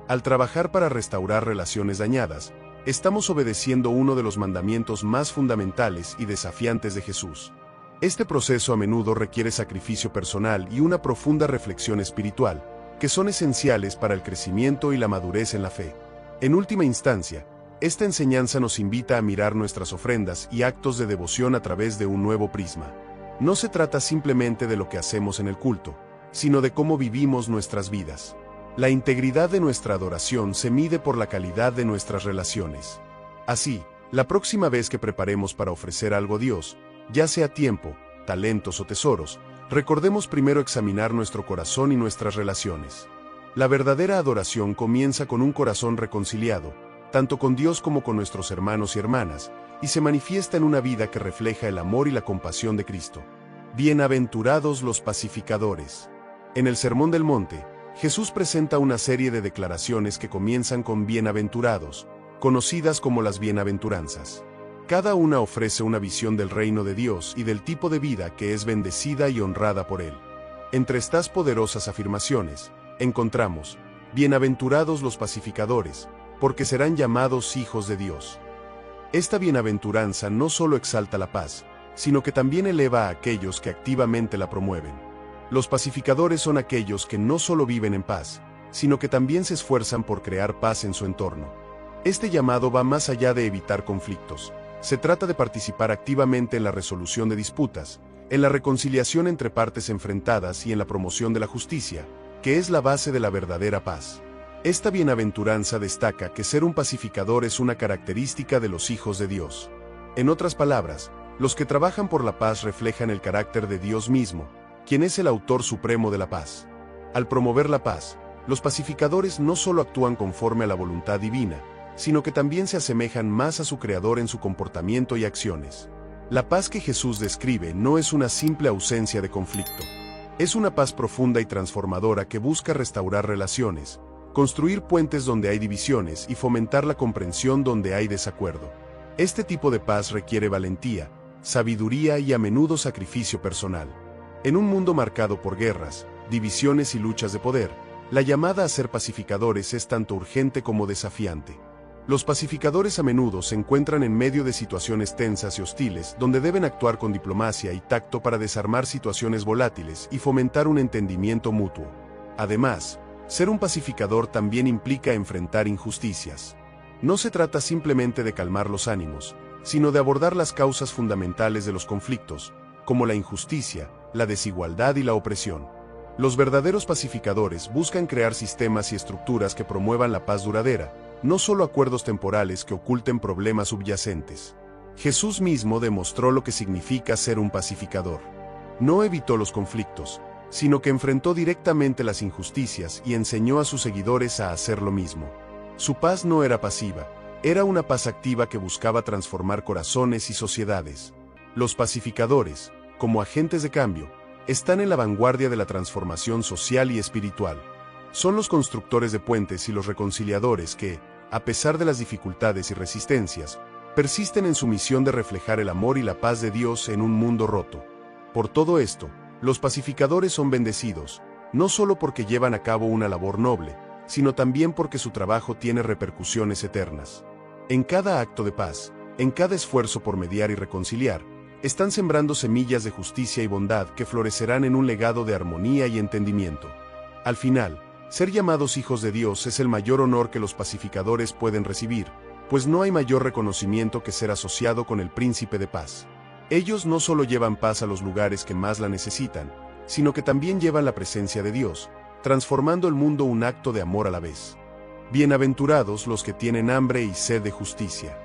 Al trabajar para restaurar relaciones dañadas, estamos obedeciendo uno de los mandamientos más fundamentales y desafiantes de Jesús. Este proceso a menudo requiere sacrificio personal y una profunda reflexión espiritual, que son esenciales para el crecimiento y la madurez en la fe. En última instancia, esta enseñanza nos invita a mirar nuestras ofrendas y actos de devoción a través de un nuevo prisma. No se trata simplemente de lo que hacemos en el culto, sino de cómo vivimos nuestras vidas. La integridad de nuestra adoración se mide por la calidad de nuestras relaciones. Así, la próxima vez que preparemos para ofrecer algo a Dios, ya sea tiempo, talentos o tesoros, recordemos primero examinar nuestro corazón y nuestras relaciones. La verdadera adoración comienza con un corazón reconciliado, tanto con Dios como con nuestros hermanos y hermanas, y se manifiesta en una vida que refleja el amor y la compasión de Cristo. Bienaventurados los pacificadores. En el Sermón del Monte, Jesús presenta una serie de declaraciones que comienzan con bienaventurados, conocidas como las bienaventuranzas. Cada una ofrece una visión del reino de Dios y del tipo de vida que es bendecida y honrada por Él. Entre estas poderosas afirmaciones, encontramos: bienaventurados los pacificadores, porque serán llamados hijos de Dios. Esta bienaventuranza no solo exalta la paz, sino que también eleva a aquellos que activamente la promueven. Los pacificadores son aquellos que no solo viven en paz, sino que también se esfuerzan por crear paz en su entorno. Este llamado va más allá de evitar conflictos. Se trata de participar activamente en la resolución de disputas, en la reconciliación entre partes enfrentadas y en la promoción de la justicia, que es la base de la verdadera paz. Esta bienaventuranza destaca que ser un pacificador es una característica de los hijos de Dios. En otras palabras, los que trabajan por la paz reflejan el carácter de Dios mismo, quien es el autor supremo de la paz. Al promover la paz, los pacificadores no solo actúan conforme a la voluntad divina, sino que también se asemejan más a su Creador en su comportamiento y acciones. La paz que Jesús describe no es una simple ausencia de conflicto. Es una paz profunda y transformadora que busca restaurar relaciones, construir puentes donde hay divisiones y fomentar la comprensión donde hay desacuerdo. Este tipo de paz requiere valentía, sabiduría y a menudo sacrificio personal. En un mundo marcado por guerras, divisiones y luchas de poder, la llamada a ser pacificadores es tanto urgente como desafiante. Los pacificadores a menudo se encuentran en medio de situaciones tensas y hostiles donde deben actuar con diplomacia y tacto para desarmar situaciones volátiles y fomentar un entendimiento mutuo. Además, ser un pacificador también implica enfrentar injusticias. No se trata simplemente de calmar los ánimos, sino de abordar las causas fundamentales de los conflictos, como la injusticia, la desigualdad y la opresión. Los verdaderos pacificadores buscan crear sistemas y estructuras que promuevan la paz duradera, no solo acuerdos temporales que oculten problemas subyacentes. Jesús mismo demostró lo que significa ser un pacificador. No evitó los conflictos, sino que enfrentó directamente las injusticias y enseñó a sus seguidores a hacer lo mismo. Su paz no era pasiva, era una paz activa que buscaba transformar corazones y sociedades. Los pacificadores, como agentes de cambio, están en la vanguardia de la transformación social y espiritual. Son los constructores de puentes y los reconciliadores que, a pesar de las dificultades y resistencias, persisten en su misión de reflejar el amor y la paz de Dios en un mundo roto. Por todo esto, los pacificadores son bendecidos, no solo porque llevan a cabo una labor noble, sino también porque su trabajo tiene repercusiones eternas. En cada acto de paz, en cada esfuerzo por mediar y reconciliar, están sembrando semillas de justicia y bondad que florecerán en un legado de armonía y entendimiento. Al final, ser llamados hijos de Dios es el mayor honor que los pacificadores pueden recibir, pues no hay mayor reconocimiento que ser asociado con el Príncipe de Paz. Ellos no solo llevan paz a los lugares que más la necesitan, sino que también llevan la presencia de Dios, transformando el mundo un acto de amor a la vez. Bienaventurados los que tienen hambre y sed de justicia.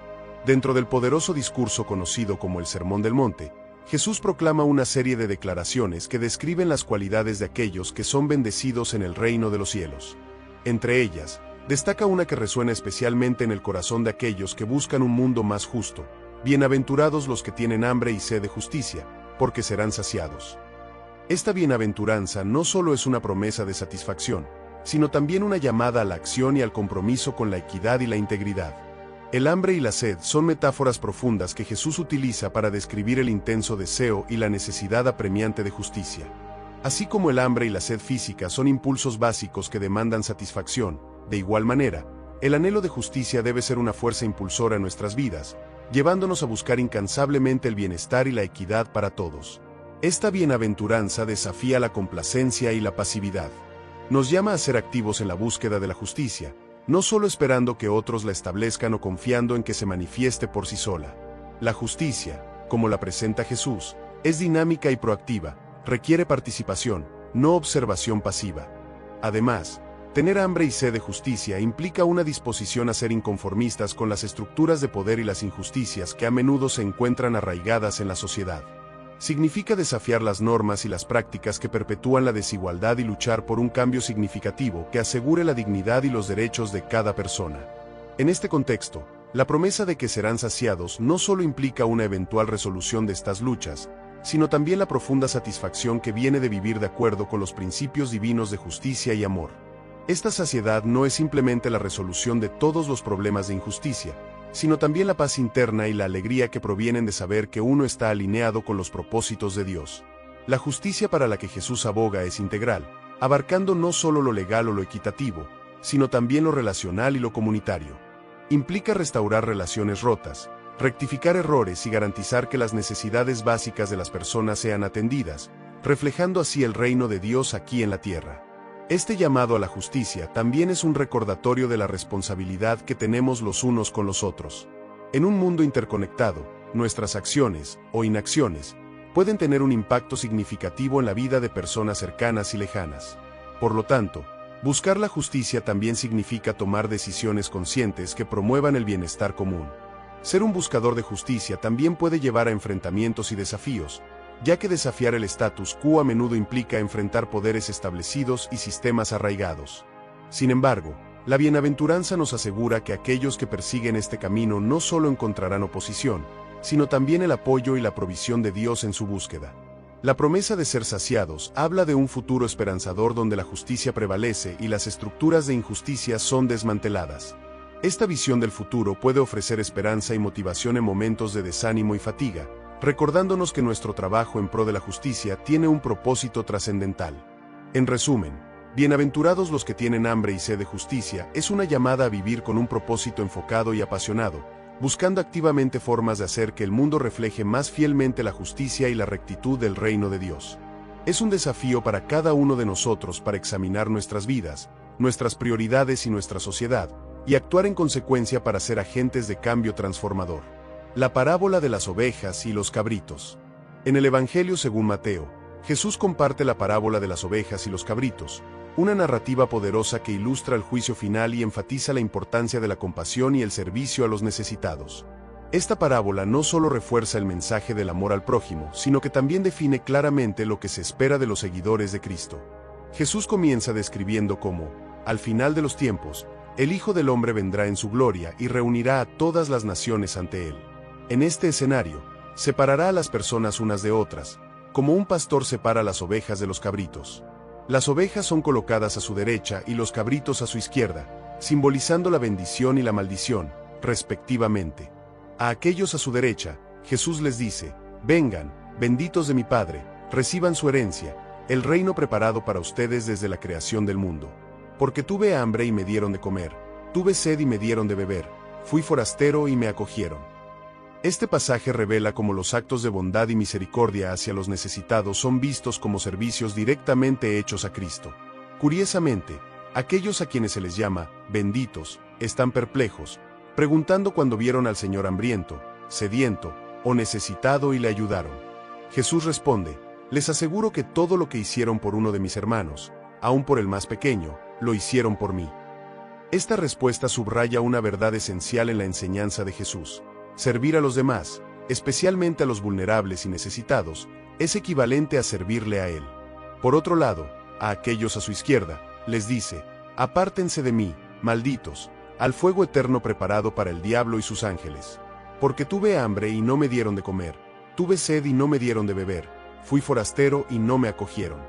Dentro del poderoso discurso conocido como el Sermón del Monte, Jesús proclama una serie de declaraciones que describen las cualidades de aquellos que son bendecidos en el reino de los cielos. Entre ellas, destaca una que resuena especialmente en el corazón de aquellos que buscan un mundo más justo. Bienaventurados los que tienen hambre y sed de justicia, porque serán saciados. Esta bienaventuranza no solo es una promesa de satisfacción, sino también una llamada a la acción y al compromiso con la equidad y la integridad. El hambre y la sed son metáforas profundas que Jesús utiliza para describir el intenso deseo y la necesidad apremiante de justicia. Así como el hambre y la sed física son impulsos básicos que demandan satisfacción, de igual manera, el anhelo de justicia debe ser una fuerza impulsora en nuestras vidas, llevándonos a buscar incansablemente el bienestar y la equidad para todos. Esta bienaventuranza desafía la complacencia y la pasividad. Nos llama a ser activos en la búsqueda de la justicia, no solo esperando que otros la establezcan o confiando en que se manifieste por sí sola. La justicia, como la presenta Jesús, es dinámica y proactiva, requiere participación, no observación pasiva. Además, tener hambre y sed de justicia implica una disposición a ser inconformistas con las estructuras de poder y las injusticias que a menudo se encuentran arraigadas en la sociedad. Significa desafiar las normas y las prácticas que perpetúan la desigualdad y luchar por un cambio significativo que asegure la dignidad y los derechos de cada persona. En este contexto, la promesa de que serán saciados no solo implica una eventual resolución de estas luchas, sino también la profunda satisfacción que viene de vivir de acuerdo con los principios divinos de justicia y amor. Esta saciedad no es simplemente la resolución de todos los problemas de injusticia, sino también la paz interna y la alegría que provienen de saber que uno está alineado con los propósitos de Dios. La justicia para la que Jesús aboga es integral, abarcando no solo lo legal o lo equitativo, sino también lo relacional y lo comunitario. Implica restaurar relaciones rotas, rectificar errores y garantizar que las necesidades básicas de las personas sean atendidas, reflejando así el reino de Dios aquí en la tierra. Este llamado a la justicia también es un recordatorio de la responsabilidad que tenemos los unos con los otros. En un mundo interconectado, nuestras acciones o inacciones pueden tener un impacto significativo en la vida de personas cercanas y lejanas. Por lo tanto, buscar la justicia también significa tomar decisiones conscientes que promuevan el bienestar común. Ser un buscador de justicia también puede llevar a enfrentamientos y desafíos, ya que desafiar el status quo a menudo implica enfrentar poderes establecidos y sistemas arraigados. Sin embargo, la bienaventuranza nos asegura que aquellos que persiguen este camino no solo encontrarán oposición, sino también el apoyo y la provisión de Dios en su búsqueda. La promesa de ser saciados habla de un futuro esperanzador donde la justicia prevalece y las estructuras de injusticia son desmanteladas. Esta visión del futuro puede ofrecer esperanza y motivación en momentos de desánimo y fatiga, recordándonos que nuestro trabajo en pro de la justicia tiene un propósito trascendental. En resumen, bienaventurados los que tienen hambre y sed de justicia es una llamada a vivir con un propósito enfocado y apasionado, buscando activamente formas de hacer que el mundo refleje más fielmente la justicia y la rectitud del reino de Dios. Es un desafío para cada uno de nosotros para examinar nuestras vidas, nuestras prioridades y nuestra sociedad, y actuar en consecuencia para ser agentes de cambio transformador. La parábola de las ovejas y los cabritos. En el Evangelio según Mateo, Jesús comparte la parábola de las ovejas y los cabritos, una narrativa poderosa que ilustra el juicio final y enfatiza la importancia de la compasión y el servicio a los necesitados. Esta parábola no solo refuerza el mensaje del amor al prójimo, sino que también define claramente lo que se espera de los seguidores de Cristo. Jesús comienza describiendo cómo, al final de los tiempos, el Hijo del Hombre vendrá en su gloria y reunirá a todas las naciones ante él. En este escenario, separará a las personas unas de otras, como un pastor separa las ovejas de los cabritos. Las ovejas son colocadas a su derecha y los cabritos a su izquierda, simbolizando la bendición y la maldición, respectivamente. A aquellos a su derecha, Jesús les dice: vengan, benditos de mi Padre, reciban su herencia, el reino preparado para ustedes desde la creación del mundo. Porque tuve hambre y me dieron de comer, tuve sed y me dieron de beber, fui forastero y me acogieron. Este pasaje revela cómo los actos de bondad y misericordia hacia los necesitados son vistos como servicios directamente hechos a Cristo. Curiosamente, aquellos a quienes se les llama benditos están perplejos, preguntando cuando vieron al Señor hambriento, sediento o necesitado y le ayudaron. Jesús responde: les aseguro que todo lo que hicieron por uno de mis hermanos, aun por el más pequeño, lo hicieron por mí. Esta respuesta subraya una verdad esencial en la enseñanza de Jesús. Servir a los demás, especialmente a los vulnerables y necesitados, es equivalente a servirle a Él. Por otro lado, a aquellos a su izquierda, les dice: apártense de mí, malditos, al fuego eterno preparado para el diablo y sus ángeles. Porque tuve hambre y no me dieron de comer, tuve sed y no me dieron de beber, fui forastero y no me acogieron.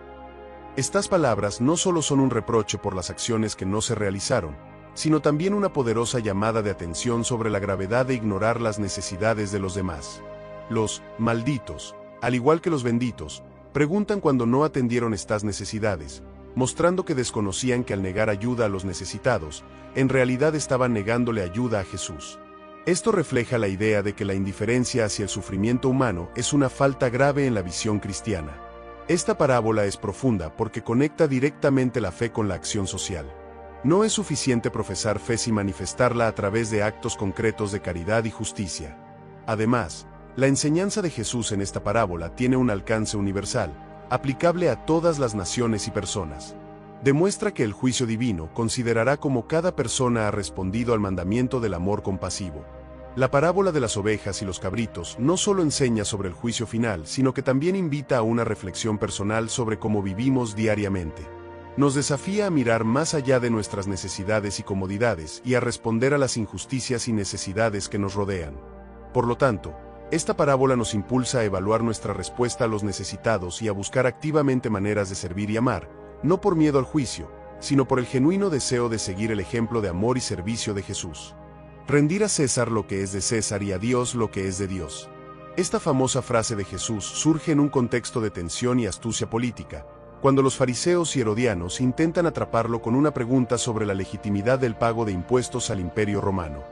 Estas palabras no solo son un reproche por las acciones que no se realizaron, sino también una poderosa llamada de atención sobre la gravedad de ignorar las necesidades de los demás. Los malditos, al igual que los benditos, preguntan cuando no atendieron estas necesidades, mostrando que desconocían que al negar ayuda a los necesitados, en realidad estaban negándole ayuda a Jesús. Esto refleja la idea de que la indiferencia hacia el sufrimiento humano es una falta grave en la visión cristiana. Esta parábola es profunda porque conecta directamente la fe con la acción social. No es suficiente profesar fe sin manifestarla a través de actos concretos de caridad y justicia. Además, la enseñanza de Jesús en esta parábola tiene un alcance universal, aplicable a todas las naciones y personas. Demuestra que el juicio divino considerará cómo cada persona ha respondido al mandamiento del amor compasivo. La parábola de las ovejas y los cabritos no solo enseña sobre el juicio final, sino que también invita a una reflexión personal sobre cómo vivimos diariamente. Nos desafía a mirar más allá de nuestras necesidades y comodidades y a responder a las injusticias y necesidades que nos rodean. Por lo tanto, esta parábola nos impulsa a evaluar nuestra respuesta a los necesitados y a buscar activamente maneras de servir y amar, no por miedo al juicio, sino por el genuino deseo de seguir el ejemplo de amor y servicio de Jesús. Rendir a César lo que es de César y a Dios lo que es de Dios. Esta famosa frase de Jesús surge en un contexto de tensión y astucia política, cuando los fariseos y herodianos intentan atraparlo con una pregunta sobre la legitimidad del pago de impuestos al Imperio Romano.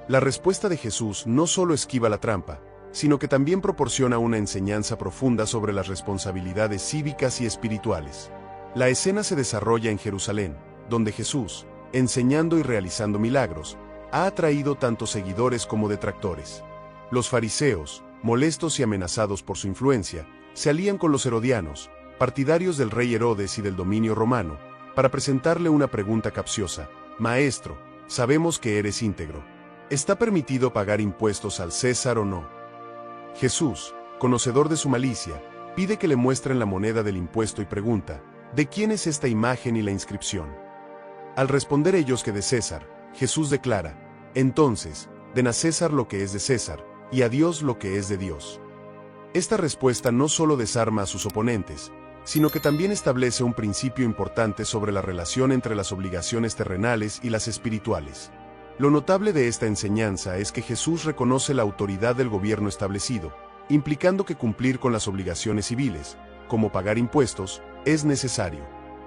La respuesta de Jesús no solo esquiva la trampa, sino que también proporciona una enseñanza profunda sobre las responsabilidades cívicas y espirituales. La escena se desarrolla en Jerusalén, donde Jesús, enseñando y realizando milagros, ha atraído tanto seguidores como detractores. Los fariseos, molestos y amenazados por su influencia, se alían con los herodianos, partidarios del rey Herodes y del dominio romano, para presentarle una pregunta capciosa: Maestro, sabemos que eres íntegro. ¿Está permitido pagar impuestos al César o no? Jesús, conocedor de su malicia, pide que le muestren la moneda del impuesto y pregunta: ¿de quién es esta imagen y la inscripción? Al responder ellos que de César, Jesús declara: entonces, den a César lo que es de César, y a Dios lo que es de Dios. Esta respuesta no solo desarma a sus oponentes, sino que también establece un principio importante sobre la relación entre las obligaciones terrenales y las espirituales. Lo notable de esta enseñanza es que Jesús reconoce la autoridad del gobierno establecido, implicando que cumplir con las obligaciones civiles, como pagar impuestos, es necesario.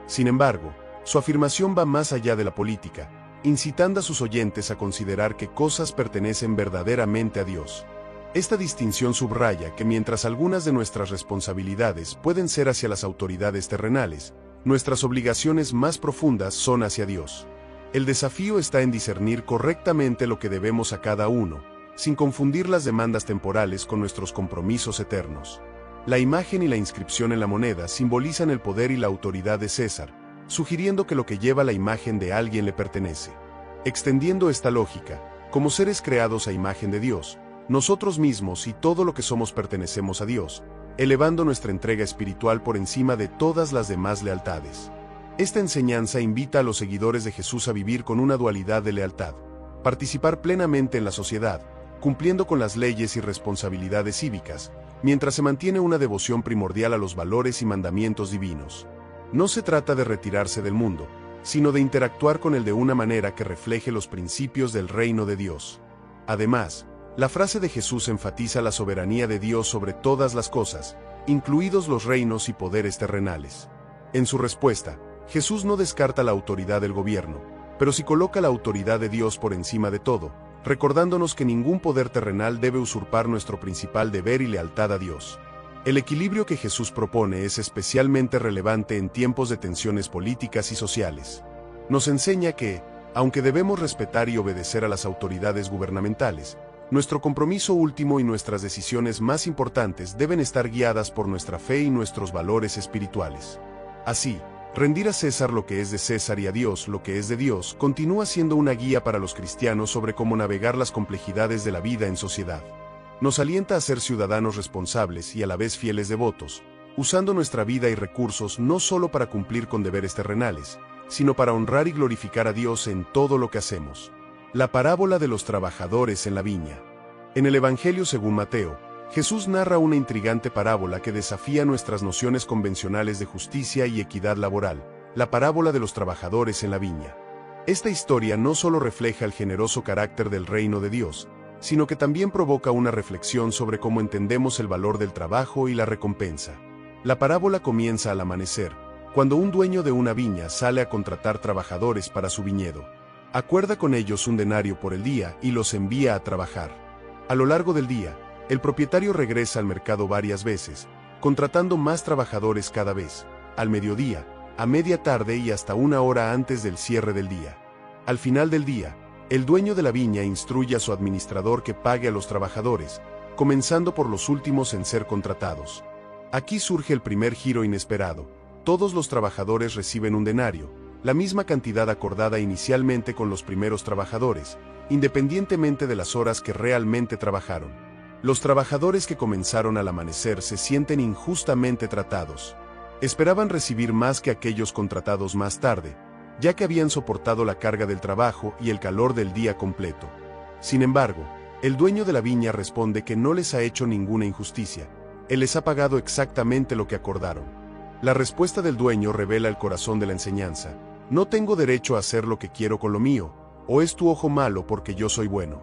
Sin embargo, su afirmación va más allá de la política, incitando a sus oyentes a considerar qué cosas pertenecen verdaderamente a Dios. Esta distinción subraya que mientras algunas de nuestras responsabilidades pueden ser hacia las autoridades terrenales, nuestras obligaciones más profundas son hacia Dios. El desafío está en discernir correctamente lo que debemos a cada uno, sin confundir las demandas temporales con nuestros compromisos eternos. La imagen y la inscripción en la moneda simbolizan el poder y la autoridad de César, sugiriendo que lo que lleva la imagen de alguien le pertenece. Extendiendo esta lógica, como seres creados a imagen de Dios, nosotros mismos y todo lo que somos pertenecemos a Dios, elevando nuestra entrega espiritual por encima de todas las demás lealtades. Esta enseñanza invita a los seguidores de Jesús a vivir con una dualidad de lealtad, participar plenamente en la sociedad, cumpliendo con las leyes y responsabilidades cívicas, mientras se mantiene una devoción primordial a los valores y mandamientos divinos. No se trata de retirarse del mundo, sino de interactuar con él de una manera que refleje los principios del reino de Dios. Además, la frase de Jesús enfatiza la soberanía de Dios sobre todas las cosas, incluidos los reinos y poderes terrenales. En su respuesta, Jesús no descarta la autoridad del gobierno, pero sí coloca la autoridad de Dios por encima de todo, recordándonos que ningún poder terrenal debe usurpar nuestro principal deber y lealtad a Dios. El equilibrio que Jesús propone es especialmente relevante en tiempos de tensiones políticas y sociales. Nos enseña que, aunque debemos respetar y obedecer a las autoridades gubernamentales, nuestro compromiso último y nuestras decisiones más importantes deben estar guiadas por nuestra fe y nuestros valores espirituales. Así, rendir a César lo que es de César y a Dios lo que es de Dios continúa siendo una guía para los cristianos sobre cómo navegar las complejidades de la vida en sociedad. Nos alienta a ser ciudadanos responsables y a la vez fieles devotos, usando nuestra vida y recursos no solo para cumplir con deberes terrenales, sino para honrar y glorificar a Dios en todo lo que hacemos. La parábola de los trabajadores en la viña. En el Evangelio según Mateo, Jesús narra una intrigante parábola que desafía nuestras nociones convencionales de justicia y equidad laboral, la parábola de los trabajadores en la viña. Esta historia no solo refleja el generoso carácter del reino de Dios, sino que también provoca una reflexión sobre cómo entendemos el valor del trabajo y la recompensa. La parábola comienza al amanecer, cuando un dueño de una viña sale a contratar trabajadores para su viñedo. Acuerda con ellos un denario por el día y los envía a trabajar. A lo largo del día, el propietario regresa al mercado varias veces, contratando más trabajadores cada vez, al mediodía, a media tarde y hasta una hora antes del cierre del día. Al final del día, el dueño de la viña instruye a su administrador que pague a los trabajadores, comenzando por los últimos en ser contratados. Aquí surge el primer giro inesperado. Todos los trabajadores reciben un denario, la misma cantidad acordada inicialmente con los primeros trabajadores, independientemente de las horas que realmente trabajaron. Los trabajadores que comenzaron al amanecer se sienten injustamente tratados. Esperaban recibir más que aquellos contratados más tarde, ya que habían soportado la carga del trabajo y el calor del día completo. Sin embargo, el dueño de la viña responde que no les ha hecho ninguna injusticia. Él les ha pagado exactamente lo que acordaron. La respuesta del dueño revela el corazón de la enseñanza. No tengo derecho a hacer lo que quiero con lo mío, o es tu ojo malo porque yo soy bueno.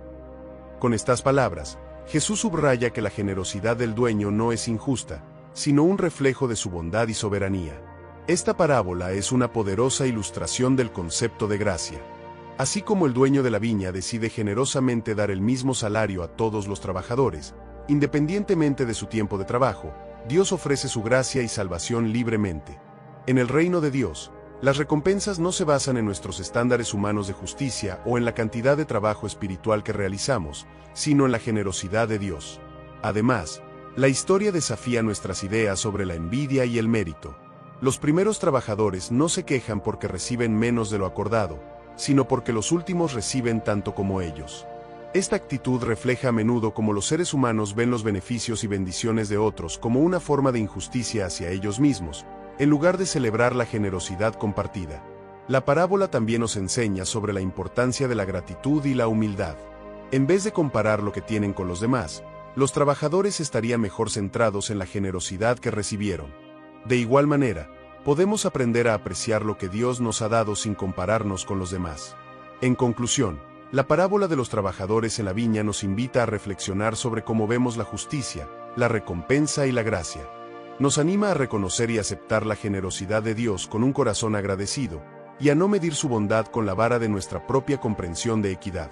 Con estas palabras, Jesús subraya que la generosidad del dueño no es injusta, sino un reflejo de su bondad y soberanía. Esta parábola es una poderosa ilustración del concepto de gracia. Así como el dueño de la viña decide generosamente dar el mismo salario a todos los trabajadores, independientemente de su tiempo de trabajo, Dios ofrece su gracia y salvación libremente. En el reino de Dios, las recompensas no se basan en nuestros estándares humanos de justicia o en la cantidad de trabajo espiritual que realizamos, sino en la generosidad de Dios. Además, la historia desafía nuestras ideas sobre la envidia y el mérito. Los primeros trabajadores no se quejan porque reciben menos de lo acordado, sino porque los últimos reciben tanto como ellos. Esta actitud refleja a menudo cómo los seres humanos ven los beneficios y bendiciones de otros como una forma de injusticia hacia ellos mismos, en lugar de celebrar la generosidad compartida. La parábola también nos enseña sobre la importancia de la gratitud y la humildad. En vez de comparar lo que tienen con los demás, los trabajadores estarían mejor centrados en la generosidad que recibieron. De igual manera, podemos aprender a apreciar lo que Dios nos ha dado sin compararnos con los demás. En conclusión, la parábola de los trabajadores en la viña nos invita a reflexionar sobre cómo vemos la justicia, la recompensa y la gracia. Nos anima a reconocer y aceptar la generosidad de Dios con un corazón agradecido, y a no medir su bondad con la vara de nuestra propia comprensión de equidad.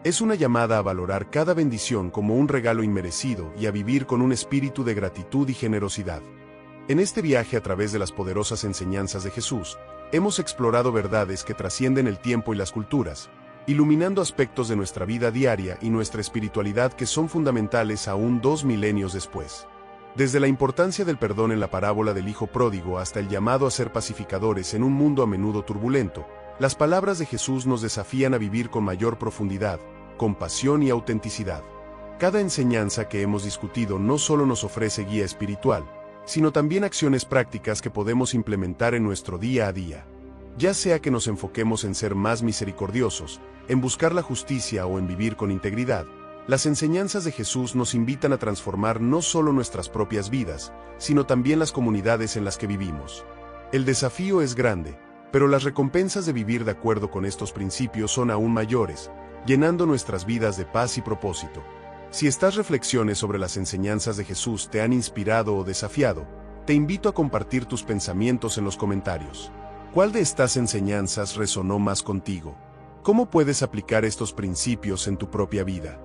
Es una llamada a valorar cada bendición como un regalo inmerecido y a vivir con un espíritu de gratitud y generosidad. En este viaje a través de las poderosas enseñanzas de Jesús, hemos explorado verdades que trascienden el tiempo y las culturas, iluminando aspectos de nuestra vida diaria y nuestra espiritualidad que son fundamentales aún 2 milenios después. Desde la importancia del perdón en la parábola del Hijo Pródigo hasta el llamado a ser pacificadores en un mundo a menudo turbulento, las palabras de Jesús nos desafían a vivir con mayor profundidad, compasión y autenticidad. Cada enseñanza que hemos discutido no solo nos ofrece guía espiritual, sino también acciones prácticas que podemos implementar en nuestro día a día. Ya sea que nos enfoquemos en ser más misericordiosos, en buscar la justicia o en vivir con integridad, las enseñanzas de Jesús nos invitan a transformar no solo nuestras propias vidas, sino también las comunidades en las que vivimos. El desafío es grande, pero las recompensas de vivir de acuerdo con estos principios son aún mayores, llenando nuestras vidas de paz y propósito. Si estas reflexiones sobre las enseñanzas de Jesús te han inspirado o desafiado, te invito a compartir tus pensamientos en los comentarios. ¿Cuál de estas enseñanzas resonó más contigo? ¿Cómo puedes aplicar estos principios en tu propia vida?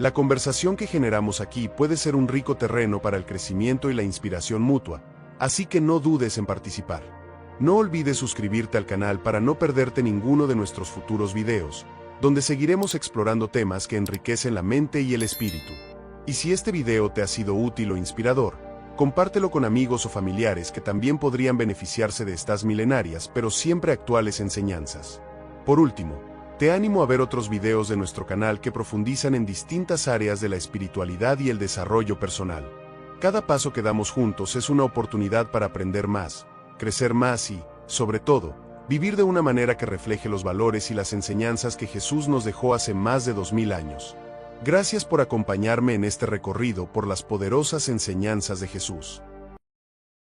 La conversación que generamos aquí puede ser un rico terreno para el crecimiento y la inspiración mutua, así que no dudes en participar. No olvides suscribirte al canal para no perderte ninguno de nuestros futuros videos, donde seguiremos explorando temas que enriquecen la mente y el espíritu. Y si este video te ha sido útil o inspirador, compártelo con amigos o familiares que también podrían beneficiarse de estas milenarias pero siempre actuales enseñanzas. Por último, te animo a ver otros videos de nuestro canal que profundizan en distintas áreas de la espiritualidad y el desarrollo personal. Cada paso que damos juntos es una oportunidad para aprender más, crecer más y, sobre todo, vivir de una manera que refleje los valores y las enseñanzas que Jesús nos dejó hace más de 2000 años. Gracias por acompañarme en este recorrido por las poderosas enseñanzas de Jesús.